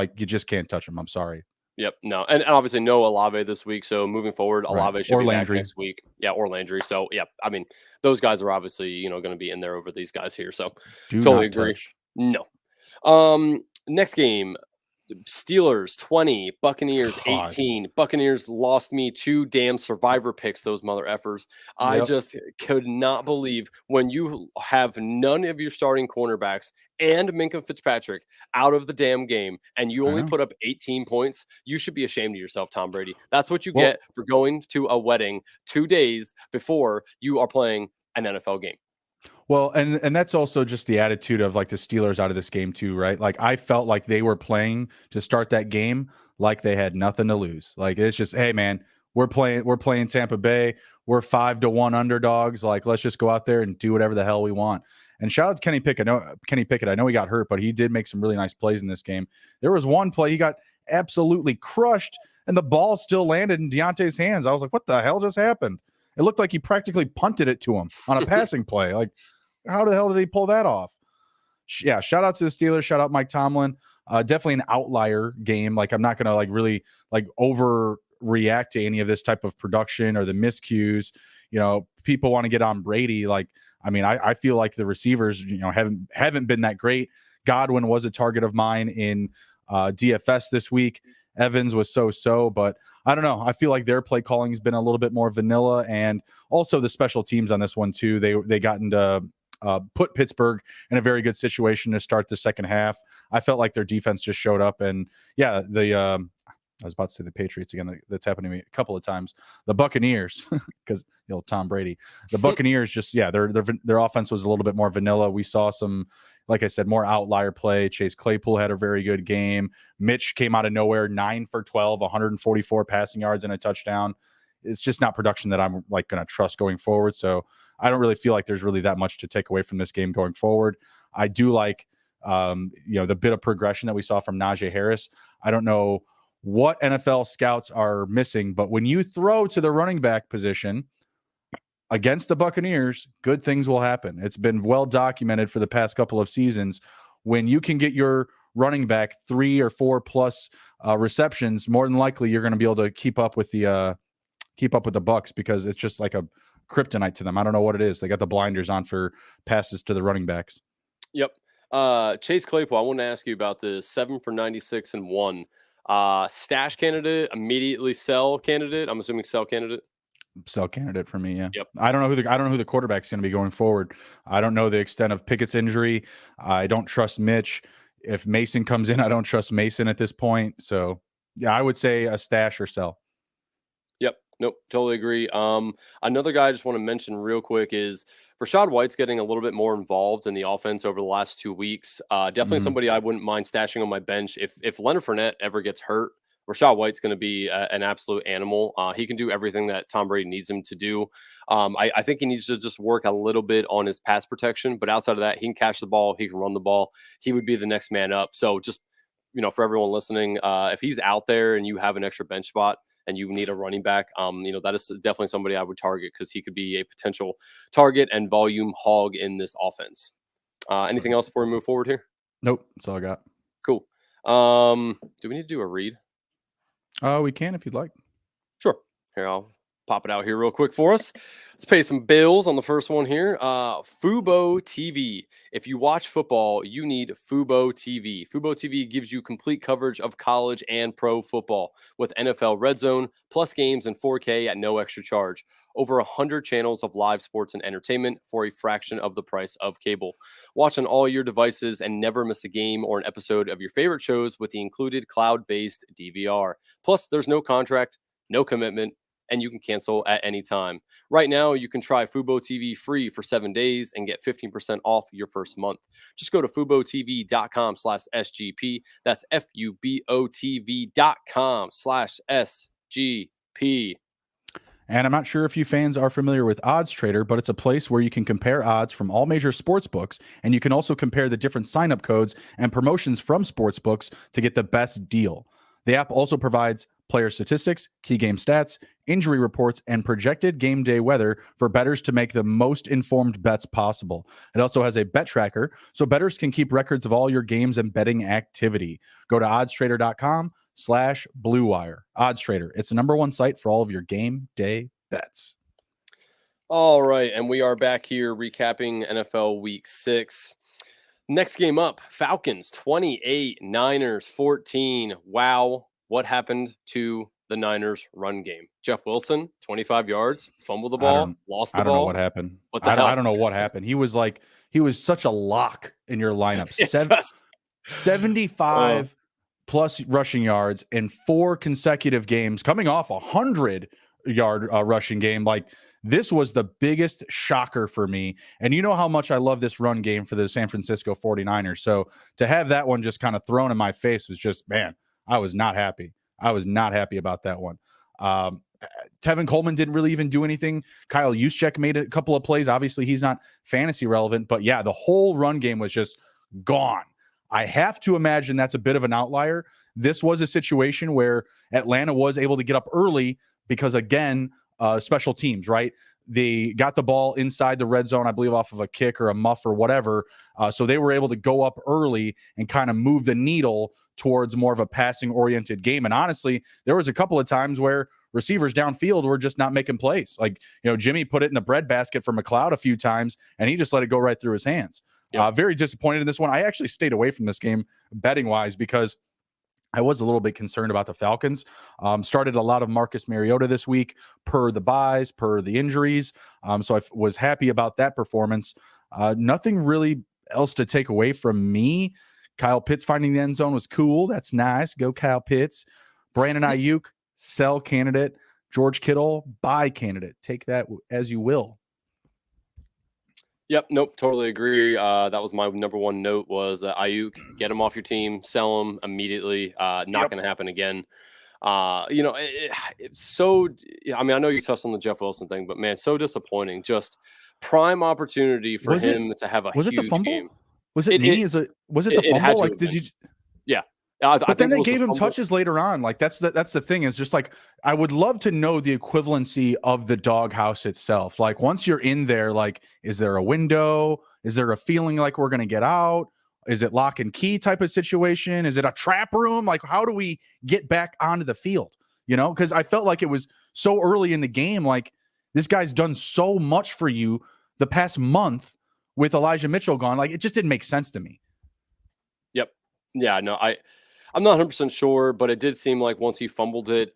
can't touch him. I'm sorry. Yep. No. And obviously no Olave this week. So moving forward, Olave should be back next week. Yeah. Or Landry. So yeah, I mean, those guys are obviously, going to be in there over these guys here. So totally agree. Touch. No. Next game, Steelers 20, Buccaneers 18. Buccaneers lost me 2 damn survivor picks, those mother effers. Yep. I just could not believe, when you have none of your starting cornerbacks and Minkah Fitzpatrick out of the damn game, and you only put up 18 points, you should be ashamed of yourself, Tom Brady. That's what you get for going to a wedding 2 days before you are playing an NFL game. Well, and that's also just the attitude of like the Steelers out of this game too, right? Like, I felt like they were playing to start that game like they had nothing to lose. Like, it's just, hey man, we're playing Tampa Bay. We're 5-1 underdogs. Like, let's just go out there and do whatever the hell we want. And shout out to Kenny Pickett. I know he got hurt, but he did make some really nice plays in this game. There was one play he got absolutely crushed, and the ball still landed in Deontay's hands. I was like, what the hell just happened? It looked like he practically punted it to him on a passing play. Like, how the hell did he pull that off? Yeah, shout out to the Steelers. Shout out Mike Tomlin. Definitely an outlier game. Like, I'm not going to like really like overreact to any of this type of production or the miscues. People want to get on Brady. Like, I mean, I feel like the receivers, haven't been that great. Godwin was a target of mine in DFS this week. Evans was so, but I don't know. I feel like their play calling has been a little bit more vanilla, and also the special teams on this one too. They got into put Pittsburgh in a very good situation to start the second half. I felt like their defense just showed up, and yeah, I was about to say the Patriots again. That's happened to me a couple of times. The Buccaneers, because Tom Brady. The Buccaneers just their offense was a little bit more vanilla. We saw some, like I said, more outlier play. Chase Claypool had a very good game. Mitch came out of nowhere, 9 for 12, 144 passing yards and a touchdown. It's just not production that I'm like going to trust going forward. So I don't really feel like there's really that much to take away from this game going forward. I do like the bit of progression that we saw from Najee Harris. I don't know what NFL scouts are missing, but when you throw to the running back position against the Buccaneers, good things will happen. It's been well documented for the past couple of seasons. When you can get your running back 3 or 4 plus receptions, more than likely you're going to be able to keep up with the Bucs, because it's just like a kryptonite to them. I don't know what it is. They got the blinders on for passes to the running backs. Yep. Chase Claypool, I want to ask you about the 7 for 96 and 1. Stash candidate, immediately sell candidate. I'm assuming sell candidate. Sell candidate for me, yeah. Yep. I don't know who the quarterback's going to be going forward. I don't know the extent of Pickett's injury. I don't trust Mitch. If Mason comes in, I don't trust Mason at this point. So yeah, I would say a stash or sell. Yep. Nope. Totally agree. Another guy I just want to mention real quick is Rachaad White's getting a little bit more involved in the offense over the last 2 weeks. Definitely somebody I wouldn't mind stashing on my bench. If Leonard Fournette ever gets hurt, Rachaad White's going to be an absolute animal. He can do everything that Tom Brady needs him to do. I think he needs to just work a little bit on his pass protection, but outside of that, he can catch the ball, he can run the ball. He would be the next man up. So just, for everyone listening, if he's out there and you have an extra bench spot and you need a running back, that is definitely somebody I would target, because he could be a potential target and volume hog in this offense. Anything else before we move forward here? Nope. That's all I got. Cool. Do we need to do a read? We can if you'd like. Sure. Here, I'll pop it out here real quick for us. Let's pay some bills on the first one here. Fubo TV. If you watch football, you need Fubo TV. Fubo TV gives you complete coverage of college and pro football with NFL Red Zone, plus games in 4K at no extra charge. Over 100 channels of live sports and entertainment for a fraction of the price of cable. Watch on all your devices and never miss a game or an episode of your favorite shows with the included cloud-based DVR. Plus, there's no contract, no commitment, and you can cancel at any time. Right now, you can try Fubo TV free for 7 days and get 15% off your first month. Just go to FuboTV.com/SGP. That's FUBOTV.com/SGP. And I'm not sure if you fans are familiar with Odds Trader, but it's a place where you can compare odds from all major sports books, and you can also compare the different sign-up codes and promotions from sports books to get the best deal. The app also provides player statistics, key game stats, injury reports, and projected game day weather for bettors to make the most informed bets possible. It also has a bet tracker, so bettors can keep records of all your games and betting activity. Go to oddstrader.com/Blue Wire. Odds Trader. It's the #1 site for all of your game day bets. All right, and we are back here recapping NFL Week 6. Next game up, Falcons 28, Niners 14. Wow, what happened to the Niners run game? Jeff Wilson, 25 yards, fumbled the ball, lost the ball. I don't know what happened. What the hell? I don't know what happened. He was such a lock in your lineup. 75 plus rushing yards in 4 consecutive games, coming off a 100-yard rushing game. Like, this was the biggest shocker for me. And you know how much I love this run game for the San Francisco 49ers. So to have that one just kind of thrown in my face was just, man, I was not happy. I was not happy about that one. Tevin Coleman didn't really even do anything. Kyle Juszczyk made a couple of plays. Obviously, he's not fantasy relevant. But, yeah, the whole run game was just gone. I have to imagine that's a bit of an outlier. This was a situation where Atlanta was able to get up early because, again, special teams, right? They got the ball inside the red zone, I believe, off of a kick or a muff or whatever. So they were able to go up early and kind of move the needle towards more of a passing-oriented game. And honestly, there was a couple of times where receivers downfield were just not making plays. Like, Jimmy put it in the breadbasket for McLeod a few times, and he just let it go right through his hands. Yep. Very disappointed in this one. I actually stayed away from this game betting-wise because I was a little bit concerned about the Falcons. Started a lot of Marcus Mariota this week per the buys, per the injuries. So I was happy about that performance. Nothing really else to take away from me. Kyle Pitts finding the end zone was cool. That's nice. Go Kyle Pitts. Brandon Ayuk, sell candidate. George Kittle, buy candidate. Take that as you will. Yep, nope, totally agree. That was my #1 note was Ayuk, get him off your team, sell him immediately. Not going to happen again. It's so. I mean, I know you touched on the Jeff Wilson thing, but man, so disappointing. Just prime opportunity for him to have a huge it the fumble? game. Was it me? Was it the fumble? Like, did you? Yeah. But then they gave him touches later on. Like, that's the thing, is just like, I would love to know the equivalency of the doghouse itself. Like, once you're in there, like, is there a window? Is there a feeling like we're going to get out? Is it lock and key type of situation? Is it a trap room? Like, how do we get back onto the field? Because I felt like it was so early in the game. Like, this guy's done so much for you the past month with Elijah Mitchell gone. Like, it just didn't make sense to me. Yep. Yeah, no, I'm not 100% sure, but it did seem like once he fumbled it,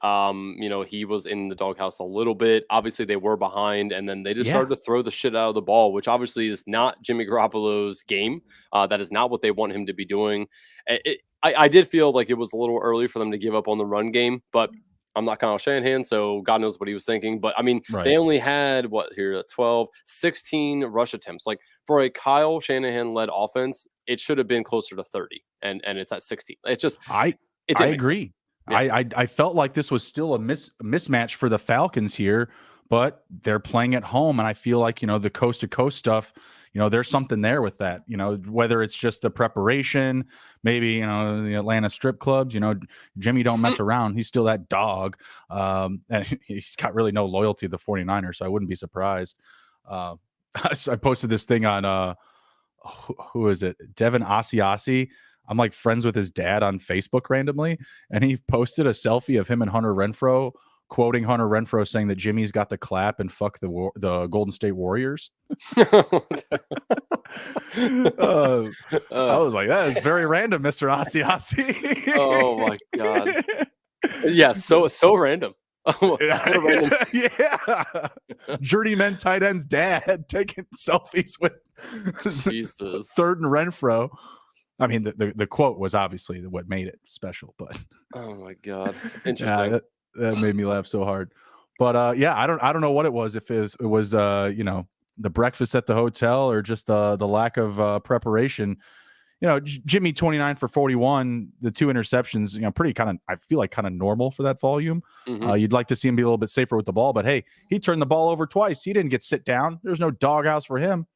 he was in the doghouse a little bit. Obviously, they were behind, and then they just started to throw the shit out of the ball, which obviously is not Jimmy Garoppolo's game. That is not what they want him to be doing. I did feel like it was a little early for them to give up on the run game, but I'm not Kyle Shanahan, so God knows what he was thinking. But, I mean, They only had, 16 rush attempts. Like, for a Kyle Shanahan-led offense, it should have been closer to 30, and it's at 16. It's just I agree. Yeah. I felt like this was still a mismatch for the Falcons here, but they're playing at home, and I feel like, the coast-to-coast stuff, there's something there with that, whether it's just the preparation, maybe, the Atlanta strip clubs, Jimmy don't mess around. He's still that dog. And he's got really no loyalty to the 49ers, so I wouldn't be surprised. I posted this thing on, who is it? Devin Asiasi. I'm like friends with his dad on Facebook randomly, and he posted a selfie of him and Hunter Renfrow quoting Hunter Renfrow saying that Jimmy's got the clap and fuck the Golden State Warriors. I was like, that is very random, Mr. Asiasi. Oh my God. Yeah, so random. Yeah. Journeyman tight end's dad taking selfies with Jesus. Third and Renfro. I mean, the quote was obviously what made it special, but oh my God, interesting. Yeah, that made me laugh so hard. But yeah, I don't know what it was. If it was you know, the breakfast at the hotel or just the lack of preparation. You know, Jimmy 29 for 41, the 2 interceptions, you know, pretty kind of, I feel like kind of normal for that volume. You'd like to see him be a little bit safer with the ball, but hey, he turned the ball over twice. He didn't get sit down. There's no doghouse for him.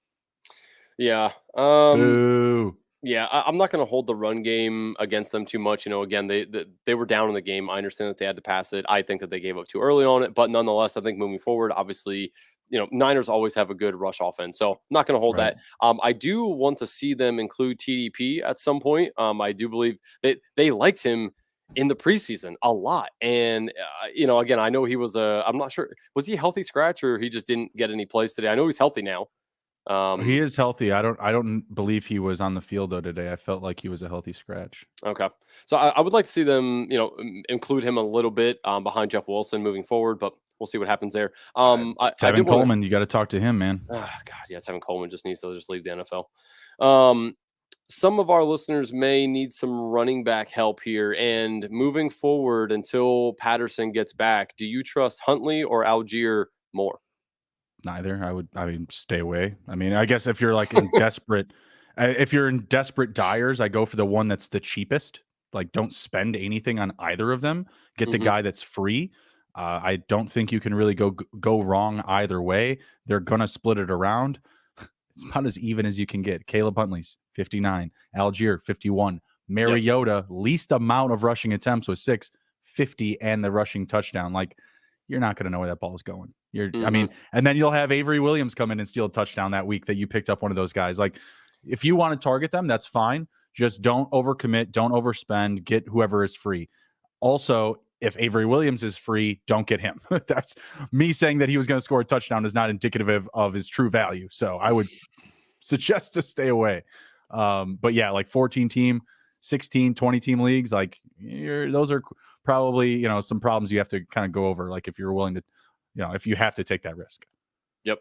Yeah. Boo. Yeah, I'm not going to hold the run game against them too much. You know, again, they were down in the game. I understand that they had to pass it. I think that they gave up too early on it, but nonetheless, I think moving forward, obviously, you know, Niners always have a good rush offense, so I'm not going to hold that. I do want to see them include TDP at some point. I do believe that they liked him in the preseason a lot, and you know, again, I know he was I'm not sure, was he a healthy scratch or he just didn't get any plays today? I know he's healthy now. He is healthy. I don't believe he was on the field though today. I felt like he was a healthy scratch. Okay, so I would like to see them, you know, include him a little bit behind Jeff Wilson moving forward, but we'll see what happens there. Tevin Coleman, you got to talk to him, man. God, yeah, Tevin Coleman just needs to just leave the NFL. Some of our listeners may need some running back help here, and moving forward until Patterson gets back, do you trust Huntley or Algier more? Neither. I mean, stay away. I mean, I guess if you're like in desperate, if you're in desperate dyers, I go for the one that's the cheapest. Like, don't spend anything on either of them. Get the guy that's free. I don't think you can really go wrong either way. They're gonna split it around. It's about as even as you can get. Caleb Huntley's 59, Algier 51, Mariota least amount of rushing attempts with 6, 50, and the rushing touchdown. Like, you're not going to know where that ball is going. I mean, and then you'll have Avery Williams come in and steal a touchdown that week that you picked up one of those guys. Like, if you want to target them, that's fine. Just don't overcommit, don't overspend, get whoever is free. Also, if Avery Williams is free, don't get him. That's me saying that he was going to score a touchdown is not indicative of his true value. So I would suggest to stay away. But yeah, like 14 team, 16, 20 team leagues, like those are probably, you know, some problems you have to kind of go over. Like if you're willing to, you know, if you have to take that risk. Yep.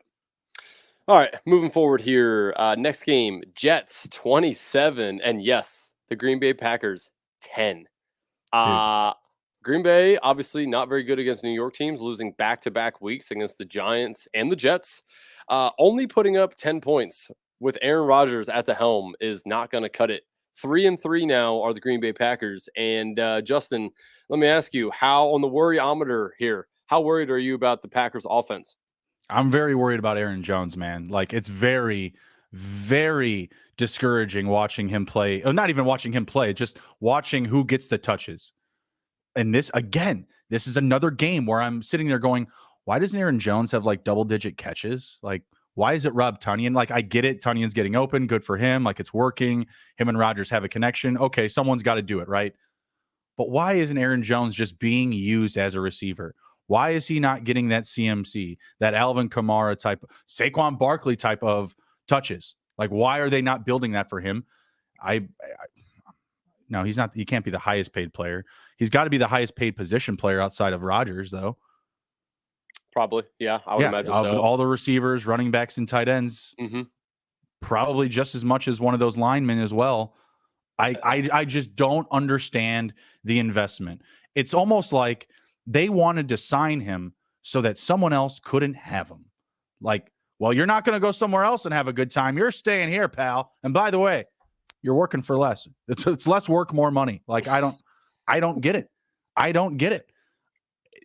All right, moving forward here. Next game, Jets 27, and yes, the Green Bay Packers 10. Green Bay, obviously not very good against New York teams, losing back-to-back weeks against the Giants and the Jets. Only putting up 10 points with Aaron Rodgers at the helm is not going to cut it. 3-3 now are the Green Bay Packers. And Justin, let me ask you, how on the worryometer here, how worried are you about the Packers offense? I'm very worried about Aaron Jones, man. Like, it's very, very discouraging watching him play. Not even watching him play, just watching who gets the touches. And this, again, this is another game where I'm sitting there going, why doesn't Aaron Jones have like double-digit catches? Like, why is it Rob Tonyan? Like, I get it. Tunyan's getting open. Good for him. Like, it's working. Him and Rodgers have a connection. Okay, someone's got to do it, right? But why isn't Aaron Jones just being used as a receiver? Why is he not getting that CMC, that Alvin Kamara type, Saquon Barkley type of touches? Like, why are they not building that for him? No, he's not. He can't be the highest paid player. He's got to be the highest paid position player outside of Rodgers, though. Probably, yeah. I would imagine so. All the receivers, running backs, and tight ends, probably just as much as one of those linemen as well. I just don't understand the investment. It's almost like they wanted to sign him so that someone else couldn't have him. Like, well, you're not going to go somewhere else and have a good time. You're staying here, pal. And by the way, you're working for less. It's less work, more money. Like, I don't get it. I don't get it.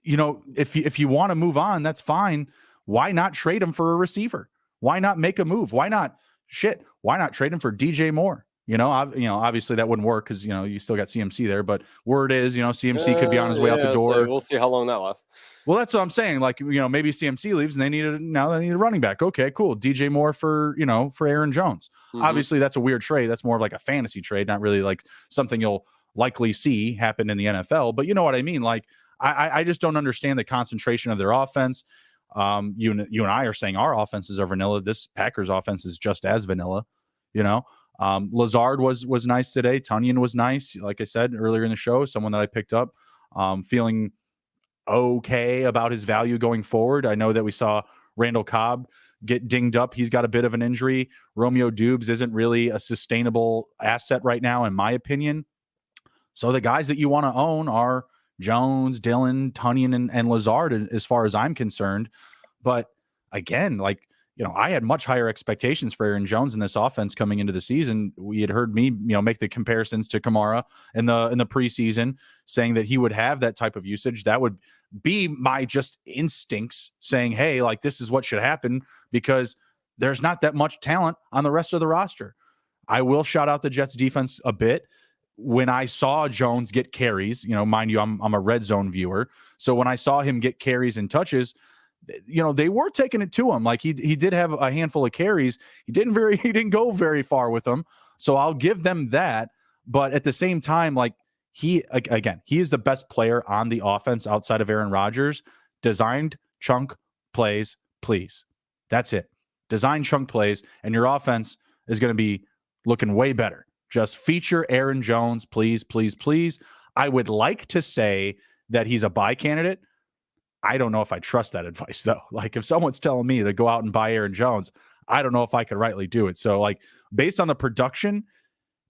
You know, if you want to move on, that's fine. Why not trade him for a receiver? Why not make a move? Why not trade him for DJ Moore? Obviously that wouldn't work because, you still got CMC there, but word is, CMC could be on his way out the door. So we'll see how long that lasts. Well, that's what I'm saying. Like, maybe CMC leaves and they need a running back. Okay, cool. DJ Moore for Aaron Jones. Obviously that's a weird trade. That's more of like a fantasy trade, not really like something you'll likely see happen in the NFL, but you know what I mean? Like, I just don't understand the concentration of their offense. You and I are saying our offenses are vanilla. This Packers offense is just as vanilla, you know. Lazard was nice today. Tunyon was nice. Like I said earlier in the show, someone that I picked up, feeling okay about his value going forward. I know that we saw Randall Cobb get dinged up. He's got a bit of an injury. Romeo Dubes isn't really a sustainable asset right now, in my opinion. So the guys that you want to own are Jones, Dillon, Tunyon, and Lazard, as far as I'm concerned. But again, like, I had much higher expectations for Aaron Jones in this offense coming into the season. We had heard me, make the comparisons to Kamara in the preseason, saying that he would have that type of usage. That would be my just instincts saying, hey, like, this is what should happen, because there's not that much talent on the rest of the roster. I will shout out the Jets defense a bit. When I saw Jones get carries, mind you, I'm a red zone viewer. So when I saw him get carries and touches, they were taking it to him. Like he did have a handful of carries. He didn't go very far with them. So I'll give them that. But at the same time, like, he is the best player on the offense outside of Aaron Rodgers. Designed chunk plays, please. That's it. Design chunk plays, and your offense is going to be looking way better. Just feature Aaron Jones, please, please, please. I would like to say that he's a buy candidate. I don't know if I trust that advice, though. Like, if someone's telling me to go out and buy Aaron Jones, I don't know if I could rightly do it. So, like, based on the production,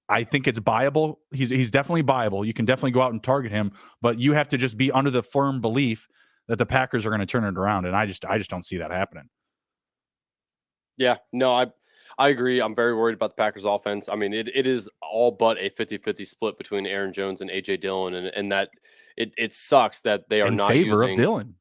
I think it's buyable. He's definitely buyable. You can definitely go out and target him, but you have to just be under the firm belief that the Packers are going to turn it around, and I just don't see that happening. Yeah, no, I agree. I'm very worried about the Packers offense. I mean, it is all but a 50-50 split between Aaron Jones and A.J. Dillon, and that it sucks that they are in not favor using of Dillon.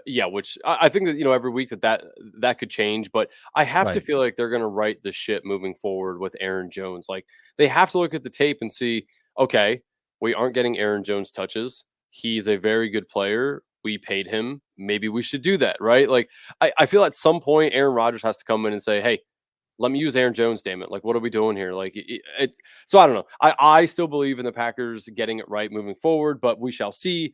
Yeah, which I think that, every week that could change, but I have to feel like they're going to right the ship moving forward with Aaron Jones. Like, they have to look at the tape and see, okay, we aren't getting Aaron Jones touches. He's a very good player. We paid him. Maybe we should do that, right? Like, I feel at some point Aaron Rodgers has to come in and say, hey, let me use Aaron Jones, damn it. Like, what are we doing here? Like, so I don't know. I still believe in the Packers getting it right moving forward, but we shall see.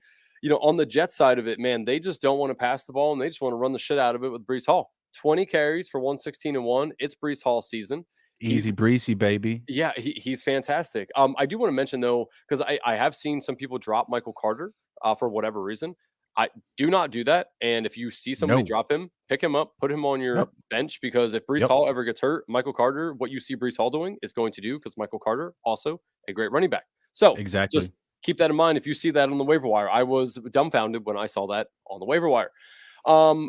On the Jets side of it, man, they just don't want to pass the ball, and they just want to run the shit out of it with Breece Hall. 20 carries for 116-1. It's Breece Hall season. Easy breezy, baby. Yeah, he's fantastic. I do want to mention, though, because I have seen some people drop Michael Carter for whatever reason. I do not do that. And if you see somebody drop him, pick him up, put him on your bench, because if Breece Hall ever gets hurt, Michael Carter, what you see Breece Hall doing is going to do, because Michael Carter, also a great running back. So exactly. Just keep that in mind if you see that on the waiver wire. I was dumbfounded when I saw that on the waiver wire.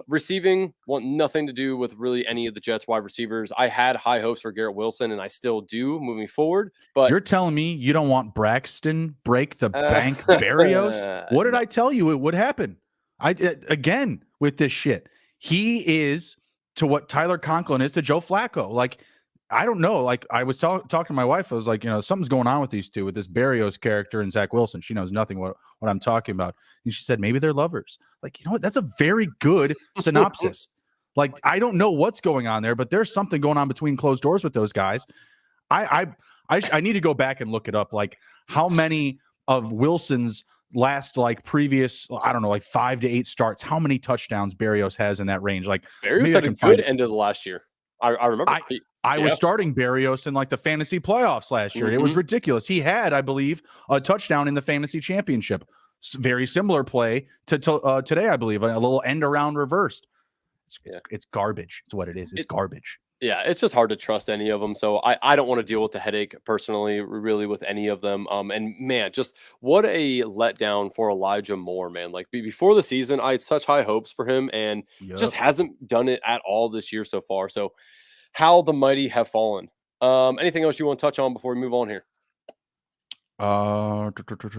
Receiving want nothing to do with really any of the Jets wide receivers. I had high hopes for Garrett Wilson, and I still do moving forward. But you're telling me you don't want Braxton break the bank Berrios? What did I tell you it would happen? Again with this shit. He is to what Tyler Conklin is to Joe Flacco. Like, I don't know. Like, I was talking to my wife. I was like, something's going on with these two, with this Berrios character and Zach Wilson. She knows nothing what I'm talking about. And she said, maybe they're lovers. Like, you know what? That's a very good synopsis. Like, I don't know what's going on there, but there's something going on between closed doors with those guys. I need to go back and look it up. Like, how many of Wilson's last, like, previous, I don't know, like 5 to 8 starts, how many touchdowns Berrios has in that range? Like, Berrios had a good end of the last year. I remember. I was starting Berrios in like the fantasy playoffs last year. It was ridiculous. He had, I believe, a touchdown in the fantasy championship. Very similar play to today, I believe, a little end around reversed. It's garbage. It's what it is. It's garbage. Yeah, it's just hard to trust any of them. So I don't want to deal with the headache personally, really, with any of them. And man, just what a letdown for Elijah Moore, man. Like, before the season, I had such high hopes for him, and just hasn't done it at all this year so far. So how the mighty have fallen. Anything else you want to touch on before we move on here?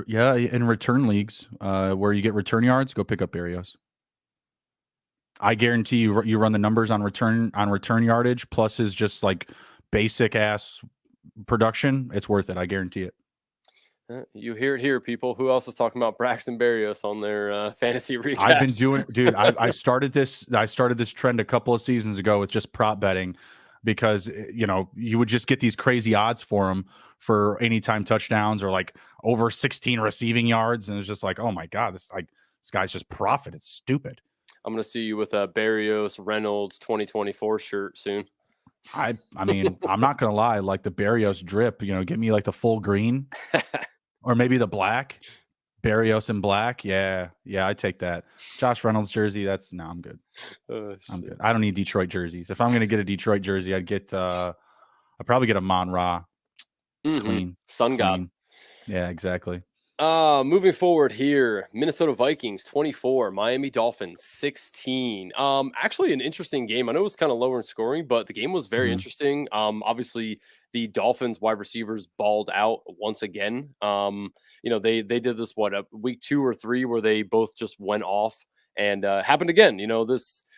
Yeah, in return leagues, where you get return yards, go pick up Berrios. I guarantee you run the numbers on return yardage plus his just like basic ass production. It's worth it. I guarantee it. You hear it here, people. Who else is talking about Braxton Berrios on their fantasy recaps? I've been doing, dude. I started this trend a couple of seasons ago with just prop betting, because you would just get these crazy odds for him for anytime touchdowns or like over 16 receiving yards, and it's just like, oh my god, this This guy's just profit. It's stupid. I'm going to see you with a Barrios Reynolds 2024 shirt soon. I mean, I'm not going to lie. Like the Barrios drip, give me like the full green or maybe the black. Barrios in black. Yeah, I take that. Josh Reynolds jersey. I'm good. I'm good. I don't need Detroit jerseys. If I'm going to get a Detroit jersey, I'd probably get a Mon-Ra. Clean. Sun God. Yeah, exactly. Moving forward here, Minnesota Vikings 24, Miami Dolphins 16. Actually an interesting game. I know it was kind of lower in scoring, but the game was very interesting. Obviously the Dolphins wide receivers balled out once again. They did this week 2 or 3 where they both just went off and happened again.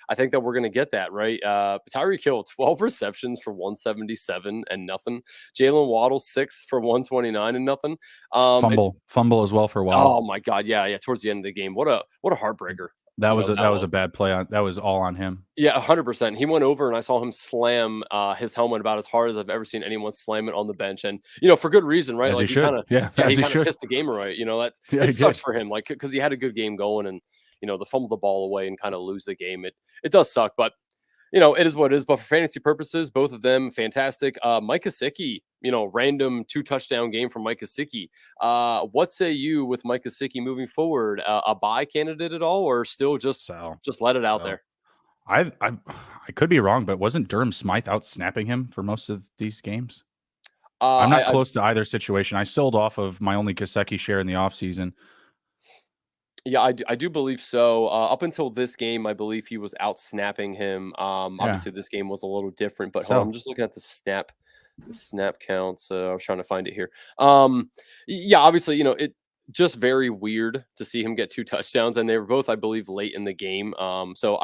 I think that we're going to get that, right? Tyreek Hill, 12 receptions for 177 and nothing. Jalen Waddle, 6 for 129 and nothing. Fumble as well for Waddle. Oh my God. Yeah. Towards the end of the game. What a heartbreaker. That was a bad play. That was all on him. Yeah, 100%. He went over and I saw him slam his helmet about as hard as I've ever seen anyone slam it on the bench. And, for good reason, right? As like he kind of pissed the game away. It sucks for him, like, because he had a good game going and, the fumble the ball away and kind of lose the game. It does suck, but it is what it is. But for fantasy purposes, both of them fantastic. Mike Gesicki, random 2 touchdown game from Mike Gesicki. What say you with Mike Gesicki moving forward? A buy candidate at all, or still just let it out there? I could be wrong, but wasn't Durham Smythe out snapping him for most of these games? I'm not close to either situation. I sold off of my only Gesicki share in the offseason. Yeah, I do believe so. Up until this game, I believe he was out snapping him. Obviously, this game was a little different, but hold on, I'm just looking at the snap counts. I was trying to find it here. Yeah, obviously, it just very weird to see him get 2 touchdowns, and they were both, I believe, late in the game. So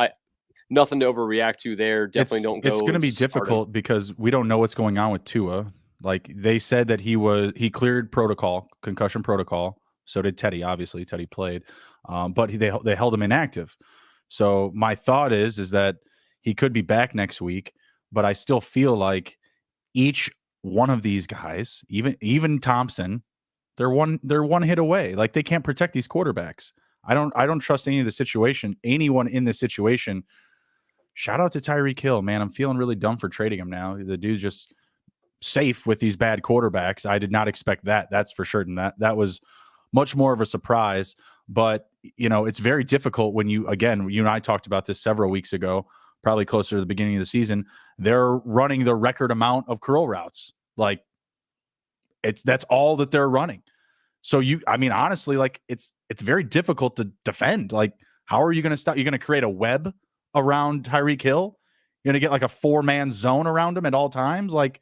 nothing to overreact to there. Definitely don't go. It's going to be difficult because we don't know what's going on with Tua. Like they said that he cleared concussion protocol. So did Teddy. Obviously, Teddy played, but they held him inactive. So my thought is that he could be back next week, but I still feel like each one of these guys, even Thompson, they're one hit away. Like they can't protect these quarterbacks. I don't trust anyone in this situation. Shout out to Tyreek Hill, man. I'm feeling really dumb for trading him now. The dude's just safe with these bad quarterbacks. I did not expect that. That's for sure. And that was much more of a surprise, but it's very difficult when you and I talked about this several weeks ago, probably closer to the beginning of the season. They're running the record amount of curl routes. Like that's all that they're running. So honestly, like it's very difficult to defend. Like, how are you going to stop? You're going to create a web around Tyreek Hill. You're going to get like a 4-man zone around him at all times. Like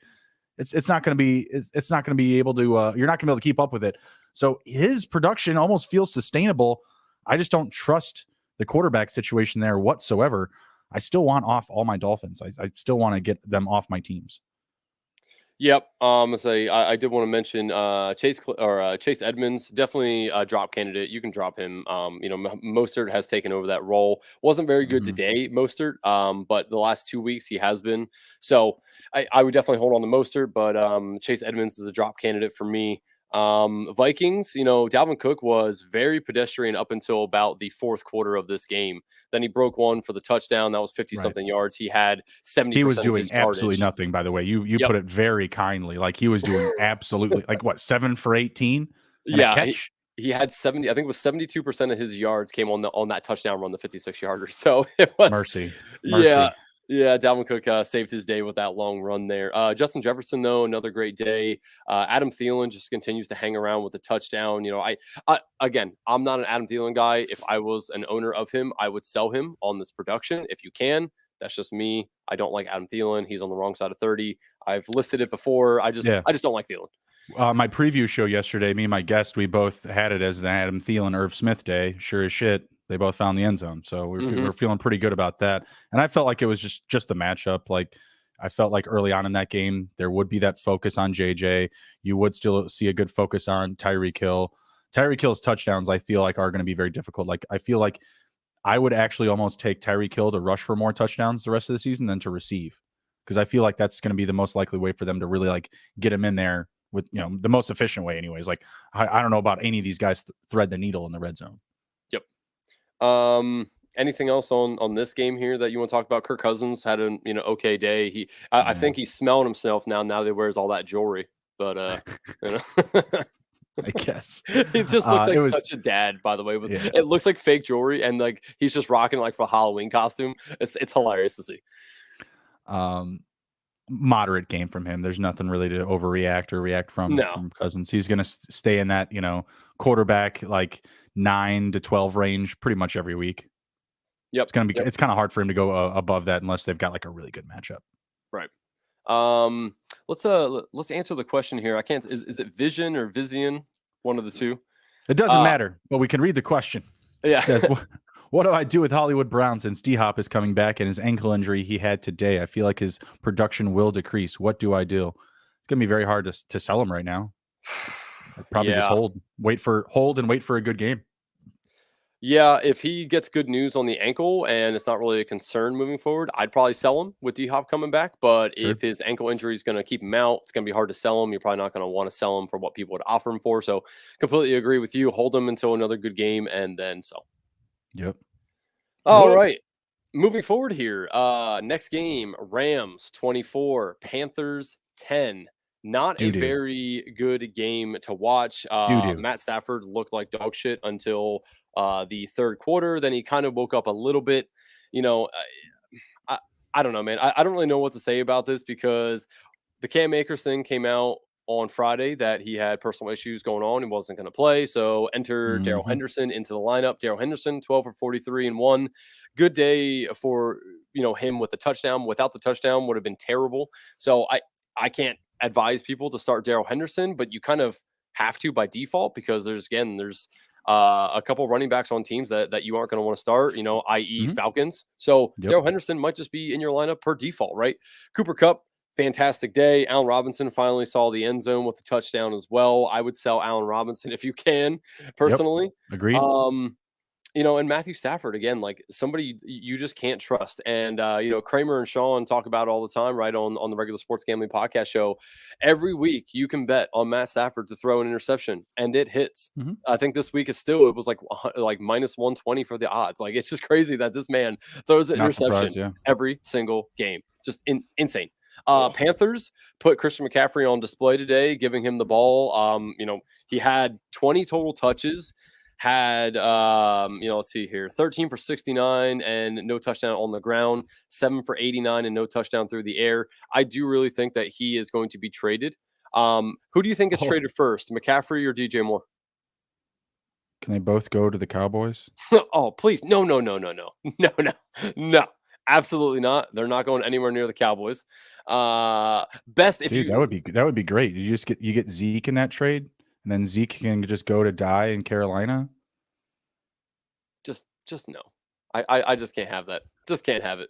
it's not going to be able to, you're not gonna be able to keep up with it. So his production almost feels sustainable. I just don't trust the quarterback situation there whatsoever. I still want off all my Dolphins. I still want to get them off my teams. Yep. I did want to mention Chase Edmonds, definitely a drop candidate. You can drop him. Mostert has taken over that role. Wasn't very good today, Mostert. But the last 2 weeks he has been. So I would definitely hold on to Mostert, but Chase Edmonds is a drop candidate for me. Vikings, Dalvin Cook was very pedestrian up until about the 4th quarter of this game. Then he broke one for the touchdown. That was 50-something yards. He had 70%. He was doing absolutely nothing, by the way. You put it very kindly. Like he was doing absolutely 7 for 18. Yeah. Catch? He had 70. I think it was 72% of his yards came on that touchdown run, the 56-yarder. So it was mercy. Yeah, Dalvin Cook saved his day with that long run there. Justin Jefferson, though, another great day. Adam Thielen just continues to hang around with the touchdown. Again, I'm not an Adam Thielen guy. If I was an owner of him, I would sell him on this production. If you can, that's just me. I don't like Adam Thielen. He's on the wrong side of 30. I've listed it before. I just don't like Thielen. My preview show yesterday, me and my guest, we both had it as the Adam Thielen, Irv Smith day. Sure as shit. They both found the end zone. So we're feeling pretty good about that. And I felt like it was just the matchup. Like I felt like early on in that game, there would be that focus on JJ. You would still see a good focus on Tyreek Hill. Tyreek Hill's touchdowns, I feel like, are going to be very difficult. Like I feel like I would actually almost take Tyreek Hill to rush for more touchdowns the rest of the season than to receive. Because I feel like that's going to be the most likely way for them to really like get him in there with, the most efficient way anyways. Like I don't know about any of these guys thread the needle in the red zone. Anything else on this game here that you want to talk about? Kirk Cousins had an okay day. I think he's smelling himself now that he wears all that jewelry. But you know. I guess He just looks like it was, such a dad, by the way. yeah. It looks like fake jewelry, and like he's just rocking like for a Halloween costume. It's hilarious to see. Moderate game from him. There's nothing really to overreact or react from Cousins. He's going to stay in that quarterback like 9 to 12 range pretty much every week. Yep, it's going to be it's kind of hard for him to go above that unless they've got like a really good matchup. Right. Let's answer the question here. I can't. Is it Vision or Vizian? One of the two. It doesn't matter, but we can read the question. Yeah. It says, what do I do with Hollywood Brown since D-Hop is coming back and his ankle injury he had today? I feel like his production will decrease. What do I do? It's going to be very hard to sell him right now. I'd probably just hold and wait for a good game. Yeah, if he gets good news on the ankle and it's not really a concern moving forward, I'd probably sell him with D-Hop coming back. But if his ankle injury is going to keep him out, it's going to be hard to sell him. You're probably not going to want to sell him for what people would offer him for. So completely agree with you. Hold him until another good game and then sell. Yep. All right. Moving forward here. Next game, Rams 24, Panthers 10. Not a very good game to watch. Matt Stafford looked like dog shit until the third quarter. Then he kind of woke up a little bit. I don't know, man. I don't really know what to say about this because the Cam Akers thing came out on Friday that he had personal issues going on and wasn't going to play. So enter Darrell Henderson into the lineup. Darrell Henderson, 12 for 43 and 1. Good day for him with the touchdown. Without the touchdown would have been terrible. So I can't advise people to start Darrell Henderson, but you kind of have to by default because there's a couple running backs on teams that you aren't going to want to start, i.e. Falcons. So Darrell Henderson might just be in your lineup per default, right? Cooper Kupp, fantastic day. Allen Robinson finally saw the end zone with the touchdown as well. I would sell Allen Robinson if you can, personally. Agreed. And Matthew Stafford, again, like somebody you just can't trust. And, Kramer and Sean talk about it all the time, right, on the regular sports gambling podcast show. Every week you can bet on Matt Stafford to throw an interception and it hits. I think this week it was like minus 120 for the odds. Like, it's just crazy that this man throws an interception every single game. Just insane. Panthers put Christian McCaffrey on display today, giving him the ball. He had 20 total touches. Had, let's see here, 13 for 69 and no touchdown on the ground, 7 for 89 and no touchdown through the air. I do really think that he is going to be traded. Who do you think gets traded first, McCaffrey or DJ Moore? Can they both go to the Cowboys? Oh, please. No. Absolutely not. They're not going anywhere near the Cowboys. That would be great. You get Zeke in that trade? And then Zeke can just go to die in Carolina. Just no. I just can't have that. Just can't have it.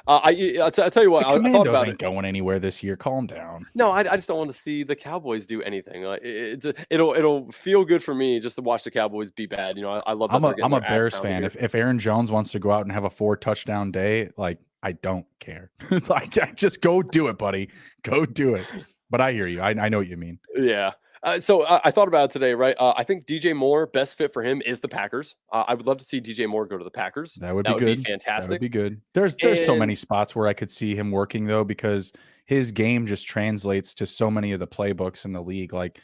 I'll tell you what. I thought about it. Going anywhere this year. Calm down. No, I just don't want to see the Cowboys do anything. Like it'll feel good for me just to watch the Cowboys be bad. I love. I'm a Bears fan. If Aaron Jones wants to go out and have a 4 touchdown day, like I don't care. Like just go do it, buddy. Go do it. But I hear you. I know what you mean. Yeah. So I thought about it today, right? I think DJ Moore, best fit for him is the Packers. I would love to see DJ Moore go to the Packers. That would be fantastic. That would be good. There's so many spots where I could see him working though, because his game just translates to so many of the playbooks in the league. Like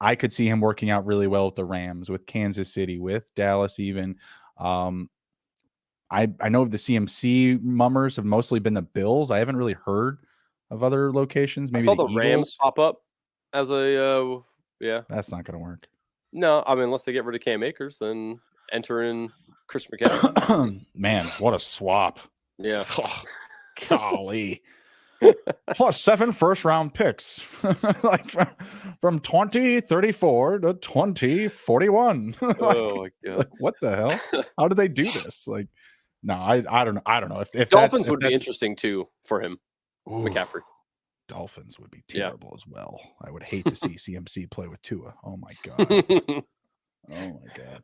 I could see him working out really well with the Rams, with Kansas City, with Dallas even. I know the CMC mummers have mostly been the Bills. I haven't really heard of other locations. Maybe I saw the Rams pop up as a yeah. That's not going to work. No, I mean, unless they get rid of Cam Akers, then enter in Chris McCaffrey. Man, what a swap. Yeah. Oh, golly. Plus 7 first-round picks. Like from 2034 to 2041. Oh, my God. Like, what the hell? How did they do this? Like, no, I don't know. If Dolphins would be interesting, too, for him, McCaffrey. Dolphins would be terrible as well. I would hate to see CMC play with Tua. Oh my god.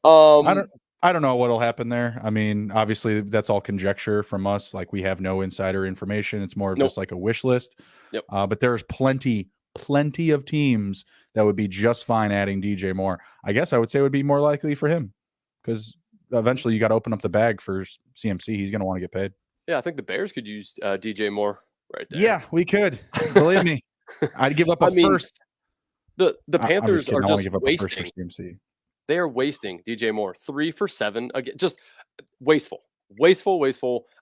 Oh my god. I don't know what'll happen there. I mean, obviously that's all conjecture from us. Like we have no insider information. It's more of just like a wish list. Yep. But there's plenty of teams that would be just fine adding DJ Moore. I guess I would say it would be more likely for him because eventually you got to open up the bag for CMC. He's going to want to get paid. Yeah, I think the Bears could use DJ Moore right there. Yeah, we could. Believe me, I'd give up a first. The I'm just Panthers kidding. are I want to just give up a first for wasting. CMC. They are wasting DJ Moore 3 for 7 again. Just wasteful.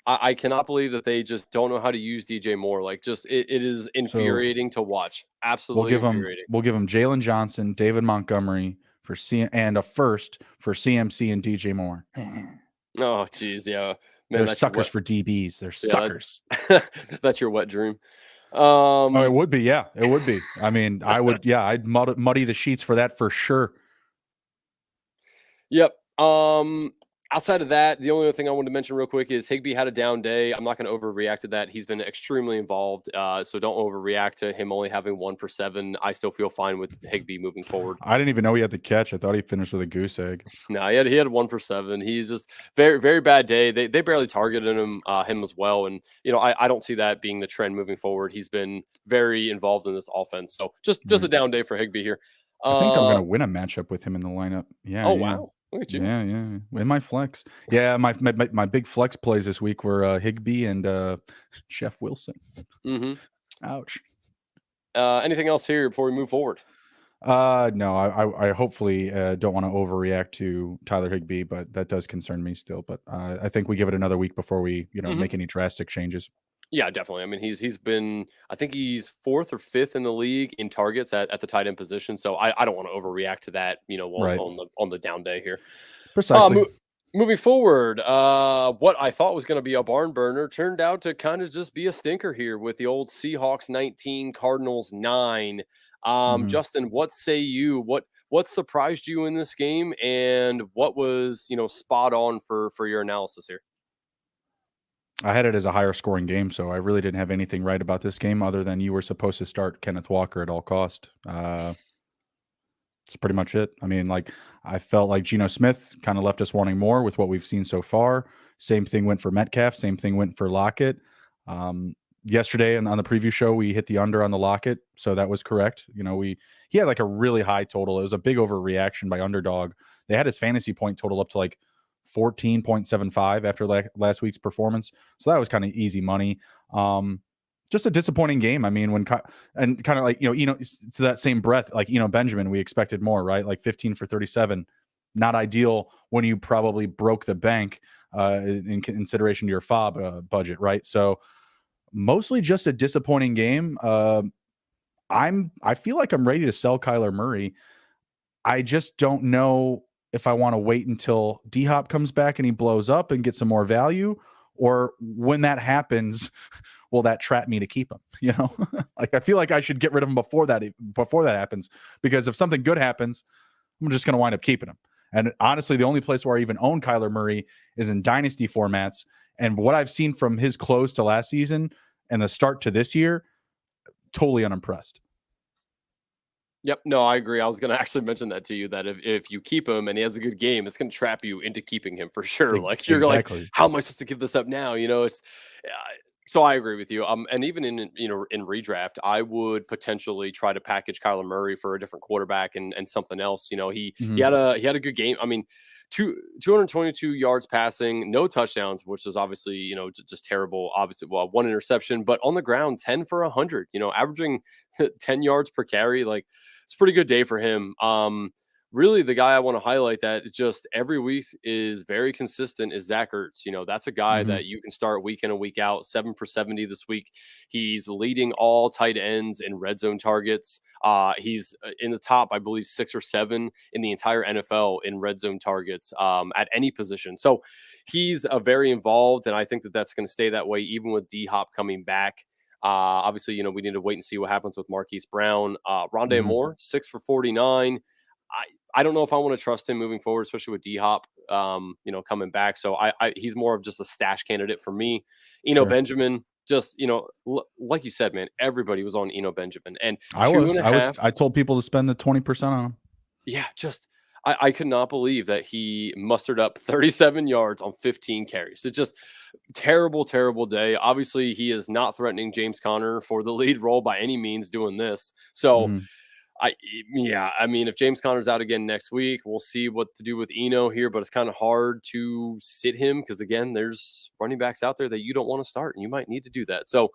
I cannot believe that they just don't know how to use DJ Moore. Like, just it is infuriating to watch. Absolutely infuriating. We'll give him Jalen Johnson, David Montgomery and a first for CMC and DJ Moore. Oh, geez, yeah, man, they're suckers for DBs. They're suckers. That's your wet dream. Oh, it would be. Yeah, it would be. I mean, I would. Yeah, I'd muddy the sheets for that for sure. Yep. Outside of that, the only other thing I wanted to mention real quick is Higbee had a down day. I'm not going to overreact to that. He's been extremely involved, so don't overreact to him only having 1 for 7. I still feel fine with Higbee moving forward. I didn't even know he had the catch. I thought he finished with a goose egg. No, he had 1 for 7. He's just very bad day. They barely targeted him as well, and I don't see that being the trend moving forward. He's been very involved in this offense, so just a down day for Higbee here. I think I'm going to win a matchup with him in the lineup. Yeah. Oh, wow. Look at you. Yeah. In my flex. Yeah, my big flex plays this week were Higbee and Chef Wilson. Mm-hmm. Ouch. Anything else here before we move forward? No, I hopefully don't want to overreact to Tyler Higbee, but that does concern me still. But I think we give it another week before we make any drastic changes. Yeah, definitely. I mean, he's been, I think he's 4th or 5th in the league in targets at the tight end position. So I don't want to overreact to that, right. on the down day here. Precisely. Moving forward, what I thought was going to be a barn burner turned out to kind of just be a stinker here with the old Seahawks 19, Cardinals 9. Justin, what say you? What surprised you in this game, and what was spot on for your analysis here? I had it as a higher scoring game, so I really didn't have anything right about this game other than you were supposed to start Kenneth Walker at all cost. That's pretty much it. I mean, I felt like Geno Smith kind of left us wanting more with what we've seen so far. Same thing went for Metcalf. Same thing went for Lockett. Yesterday on the preview show, we hit the under on the Lockett, so that was correct. He had a really high total. It was a big overreaction by Underdog. They had his fantasy point total up to 14.75 after last week's performance. So that was kind of easy money. Just a disappointing game. I mean, to that same breath, Benjamin, we expected more, right? 15 for 37, not ideal when you probably broke the bank in consideration to your FOB budget, right? So mostly just a disappointing game. I feel like I'm ready to sell Kyler Murray. I just don't know if I want to wait until D-Hop comes back and he blows up and get some more value, or when that happens, will that trap me to keep him? I feel like I should get rid of him before that happens, because if something good happens, I'm just going to wind up keeping him. And honestly, the only place where I even own Kyler Murray is in dynasty formats. And what I've seen from his close to last season and the start to this year, totally unimpressed. Yep. No, I agree. I was going to actually mention that to you, that if you keep him and he has a good game, it's going to trap you into keeping him for sure. You're exactly. how am I supposed to give this up now? It's so I agree with you. And even in redraft, I would potentially try to package Kyler Murray for a different quarterback and something else. He had a good game. I mean, 222 yards passing, no touchdowns, which is obviously, just terrible. Obviously, 1 interception, but on the ground, 10 for 100, averaging 10 yards per carry. It's a pretty good day for him. Really, the guy I want to highlight that just every week is very consistent is Zach Ertz. That's a guy that you can start week in and week out. 7 for 70 this week. He's leading all tight ends in red zone targets. He's in the top, I believe, 6 or 7 in the entire NFL in red zone targets at any position. So he's very involved, and I think that's going to stay that way even with D-Hop coming back. Obviously, we need to wait and see what happens with Marquise Brown. Rondé Moore, 6 for 49. I don't know if I want to trust him moving forward, especially with D-Hop, coming back. So he's more of just a stash candidate for me. Benjamin, just, like you said, man, everybody was on Eno Benjamin. And I told people to spend the 20% on him. Yeah, just I could not believe that he mustered up 37 yards on 15 carries. It's just terrible day. Obviously, he is not threatening James Conner for the lead role by any means doing this. So I mean, if James Conner's out again next week, we'll see what to do with Eno here, but it's kind of hard to sit him because, again, there's running backs out there that you don't want to start, and you might need to do that. So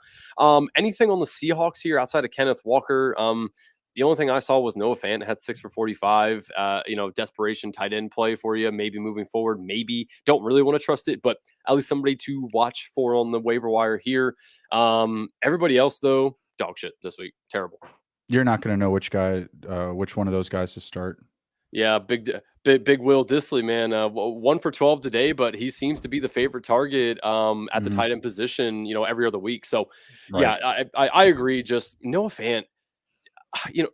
anything on the Seahawks here outside of Kenneth Walker? The only thing I saw was Noah Fant had 6 for 45, desperation tight end play for you, maybe moving forward, maybe. Don't really want to trust it, but at least somebody to watch for on the waiver wire here. Everybody else, though, dog shit this week. Terrible. You're not going to know which one of those guys to start. Yeah, big Will Dissly, man. 1 for 12 today, but he seems to be the favorite target at the tight end position, every other week. So, right. yeah, I agree. Just Noah Fant.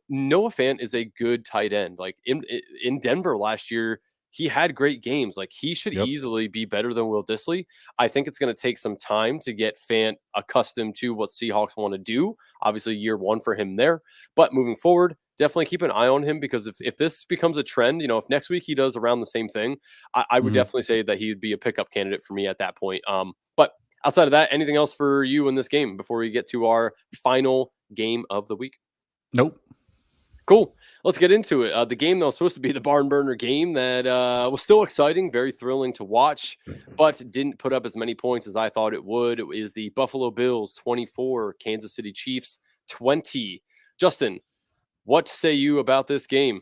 Noah Fant is a good tight end. Like in Denver last year, he had great games. Like he should easily be better than Will Dissly. I think it's going to take some time to get Fant accustomed to what Seahawks want to do. Obviously, year 1 for him there, but moving forward, definitely keep an eye on him because if this becomes a trend, if next week he does around the same thing, I would definitely say that he would be a pickup candidate for me at that point. But outside of that, anything else for you in this game before we get to our final game of the week? Nope. Cool. Let's get into it. The game that was supposed to be the barn burner game that was still exciting, very thrilling to watch, but didn't put up as many points as I thought it would. It is the Buffalo Bills 24, Kansas City Chiefs 20. Justin, what say you about this game?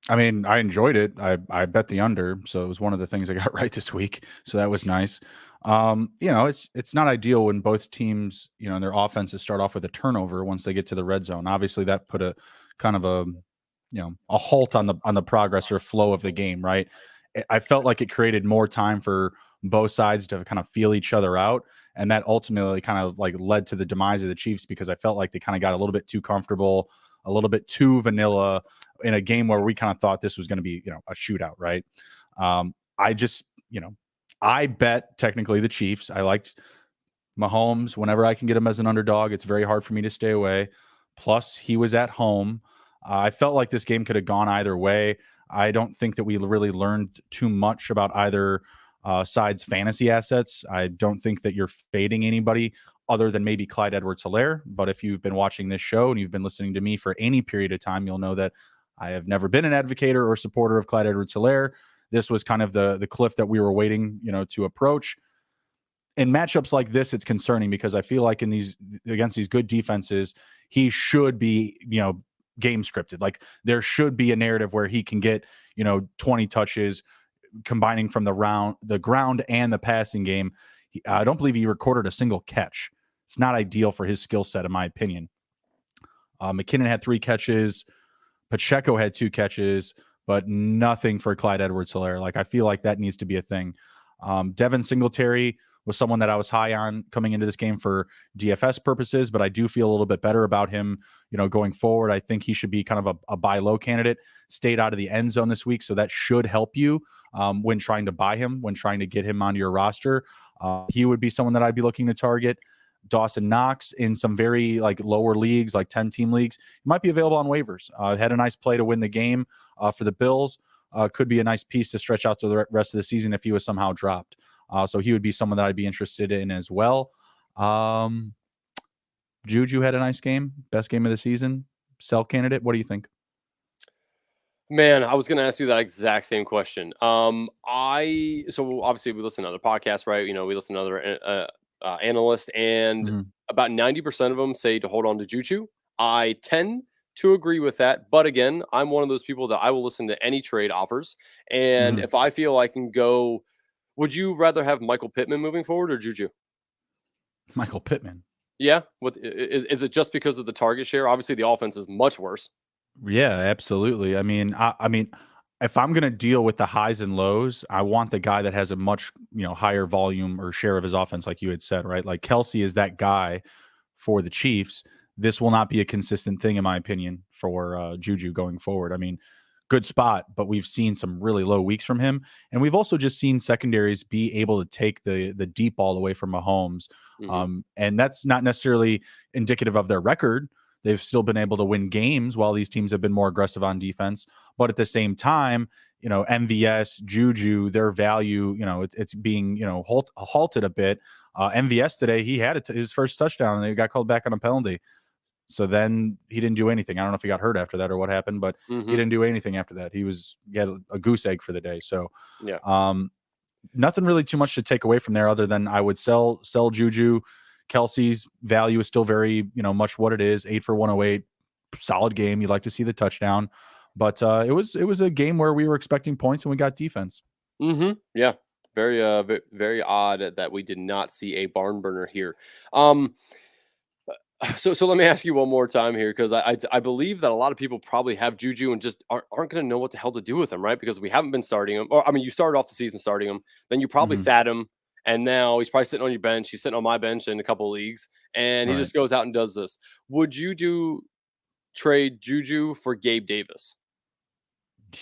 I mean, I enjoyed it. I bet the under, so it was one of the things I got right this week. So that was nice. It's not ideal when both teams, in their offenses start off with a turnover once they get to the red zone. Obviously, that put a kind of a halt on the progress or flow of the game, right? I felt like it created more time for both sides to kind of feel each other out, and that ultimately kind of like led to the demise of the Chiefs because I felt like they kind of got a little bit too comfortable, a little bit too vanilla in a game where we kind of thought this was going to be, a shootout, right? I bet technically the Chiefs. I liked Mahomes whenever I can get him as an underdog. It's very hard for me to stay away. Plus, he was at home. I felt like this game could have gone either way. I don't think that we really learned too much about either side's fantasy assets. I don't think that you're fading anybody other than maybe Clyde Edwards-Helaire. But if you've been watching this show and you've been listening to me for any period of time, you'll know that I have never been an advocator or supporter of Clyde Edwards-Helaire. This was kind of the cliff that we were waiting, to approach. In matchups like this, it's concerning because I feel like against these good defenses, he should be, game scripted. Like there should be a narrative where he can get, 20 touches combining from the ground and the passing game. I don't believe he recorded a single catch. It's not ideal for his skill set, in my opinion. McKinnon had 3 catches. Pacheco had 2 catches, but nothing for Clyde Edwards-Helaire. Like I feel like that needs to be a thing. Devin Singletary was someone that I was high on coming into this game for DFS purposes, but I do feel a little bit better about him, going forward. I think he should be kind of a buy low candidate. Stayed out of the end zone this week, so that should help you when trying to buy him, when trying to get him onto your roster. He would be someone that I'd be looking to target. Dawson Knox in some very lower leagues, like 10-team leagues, he might be available on waivers. Had a nice play to win the game for the Bills. Could be a nice piece to stretch out to the rest of the season if he was somehow dropped. So he would be someone that I'd be interested in as well. Juju had a nice game, best game of the season. Sell candidate. What do you think? Man, I was going to ask you that exact same question. So obviously we listen to other podcasts, right? We listen to other analysts, and about 90% of them say to hold on to Juju. I tend to agree with that, but again, I'm one of those people that I will listen to any trade offers, and if I feel I can go, would you rather have Michael Pittman moving forward or Juju? Michael Pittman. Yeah, is it just because of the target share? Obviously, the offense is much worse. Yeah, absolutely. I mean, if I'm going to deal with the highs and lows, I want the guy that has a much, higher volume or share of his offense, like you had said, right? Like Kelsey is that guy for the Chiefs. This will not be a consistent thing, in my opinion, for Juju going forward. I mean, good spot, but we've seen some really low weeks from him. And we've also just seen secondaries be able to take the deep ball away from Mahomes. And that's not necessarily indicative of their record. They've still been able to win games while these teams have been more aggressive on defense. But at the same time, MVS, Juju, their value, it's being, halted a bit. MVS today, he had his first touchdown and they got called back on a penalty. So then he didn't do anything. I don't know if he got hurt after that or what happened, but he didn't do anything after that. He had a goose egg for the day. So yeah. Nothing really too much to take away from there other than I would sell Juju. Kelsey's value is still very, much what it is. 8 for 108, solid game. You'd like to see the touchdown, but it was a game where we were expecting points and we got defense. Yeah. Very, very odd that we did not see a barn burner here. So let me ask you one more time here, because I believe that a lot of people probably have Juju and just aren't going to know what the hell to do with him, right? Because we haven't been starting him, or I mean, you started off the season starting him, then you probably sat him, and now he's probably sitting on your bench. He's sitting on my bench in a couple of leagues, and he just goes out and does this. Would you trade Juju for Gabe Davis?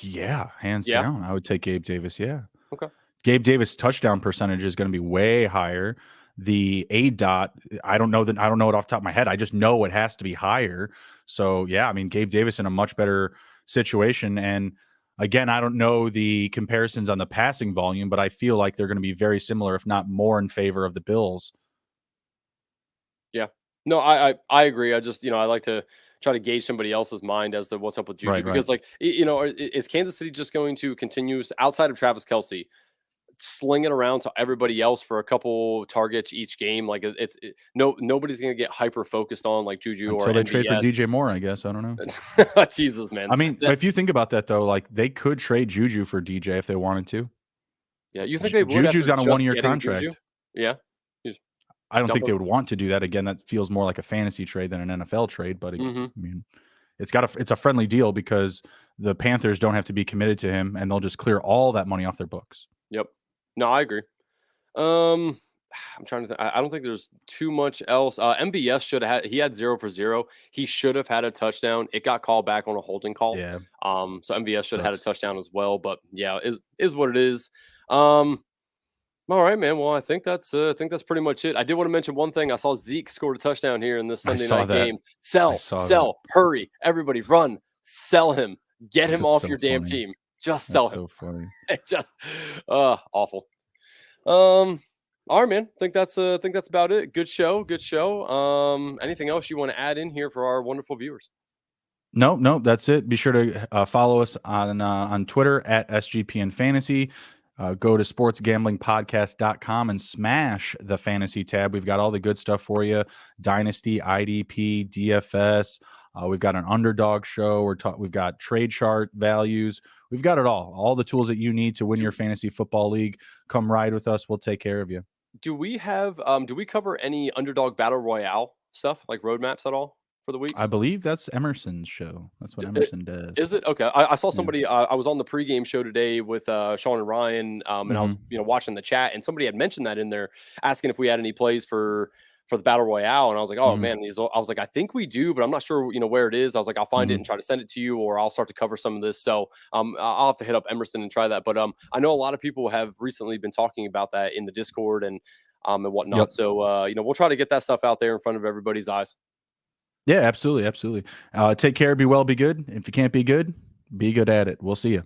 Yeah, hands down, I would take Gabe Davis. Yeah. Okay. Gabe Davis touchdown percentage is going to be way higher. The ADOT, I don't know it off the top of my head. I just know it has to be higher. So yeah, I mean, Gabe Davis in a much better situation. And again, I don't know the comparisons on the passing volume, but I feel like they're going to be very similar, if not more, in favor of the Bills. Yeah. No, I agree. I just, I like to try to gauge somebody else's mind as to what's up with Juju, because like, is Kansas City just going to continue outside of Travis Kelce, sling it around to everybody else for a couple targets each game? Like nobody's going to get hyper focused on like Juju until or they MVS. trade for DJ Moore, I guess. I don't know. Jesus, man. I mean, if you think about that though, like they could trade Juju for DJ if they wanted to. Yeah, you think they would? Juju's on a 1-year contract. Juju? Yeah. I don't think they would want to do that. Again, that feels more like a fantasy trade than an NFL trade. But I mean, it's a friendly deal because the Panthers don't have to be committed to him, and they'll just clear all that money off their books. Yep. No, I agree. I'm trying to think. I don't think there's too much else. MVS he had 0 for 0. He should have had a touchdown. It got called back on a holding call. Yeah. So MVS should have had a touchdown as well. But yeah, is what it is. All right, man. Well, I think that's pretty much it. I did want to mention one thing. I saw Zeke scored a touchdown here in this Sunday night game. Sell, hurry, everybody, run, sell him, get him off your damn team. Just sell him. So funny. Just awful. All right, man. I think that's about it. Good show. Anything else you want to add in here for our wonderful viewers? No, that's it. Be sure to follow us on Twitter at SGPN Fantasy. Go to sportsgamblingpodcast.com and smash the fantasy tab. We've got all the good stuff for you. Dynasty, IDP, DFS. We've got an underdog show. We've got trade chart values. We've got it all. All the tools that you need to win your fantasy football league. Come ride with us. We'll take care of you. Do we cover any underdog battle royale stuff, like roadmaps at all for the weeks? I believe that's Emerson's show. That's what Emerson does. Is it? Okay. I saw somebody, I was on the pregame show today with Sean and Ryan, and I was, watching the chat, and somebody had mentioned that in there, asking if we had any plays for the battle royale. And I was like, oh man, I was like, I think we do, but I'm not sure, where it is. I was like, I'll find it and try to send it to you, or I'll start to cover some of this. So I'll have to hit up Emerson and try that. But I know a lot of people have recently been talking about that in the Discord and whatnot. Yep. So, we'll try to get that stuff out there in front of everybody's eyes. Yeah, absolutely. Take care. Be well, be good. If you can't be good at it. We'll see you.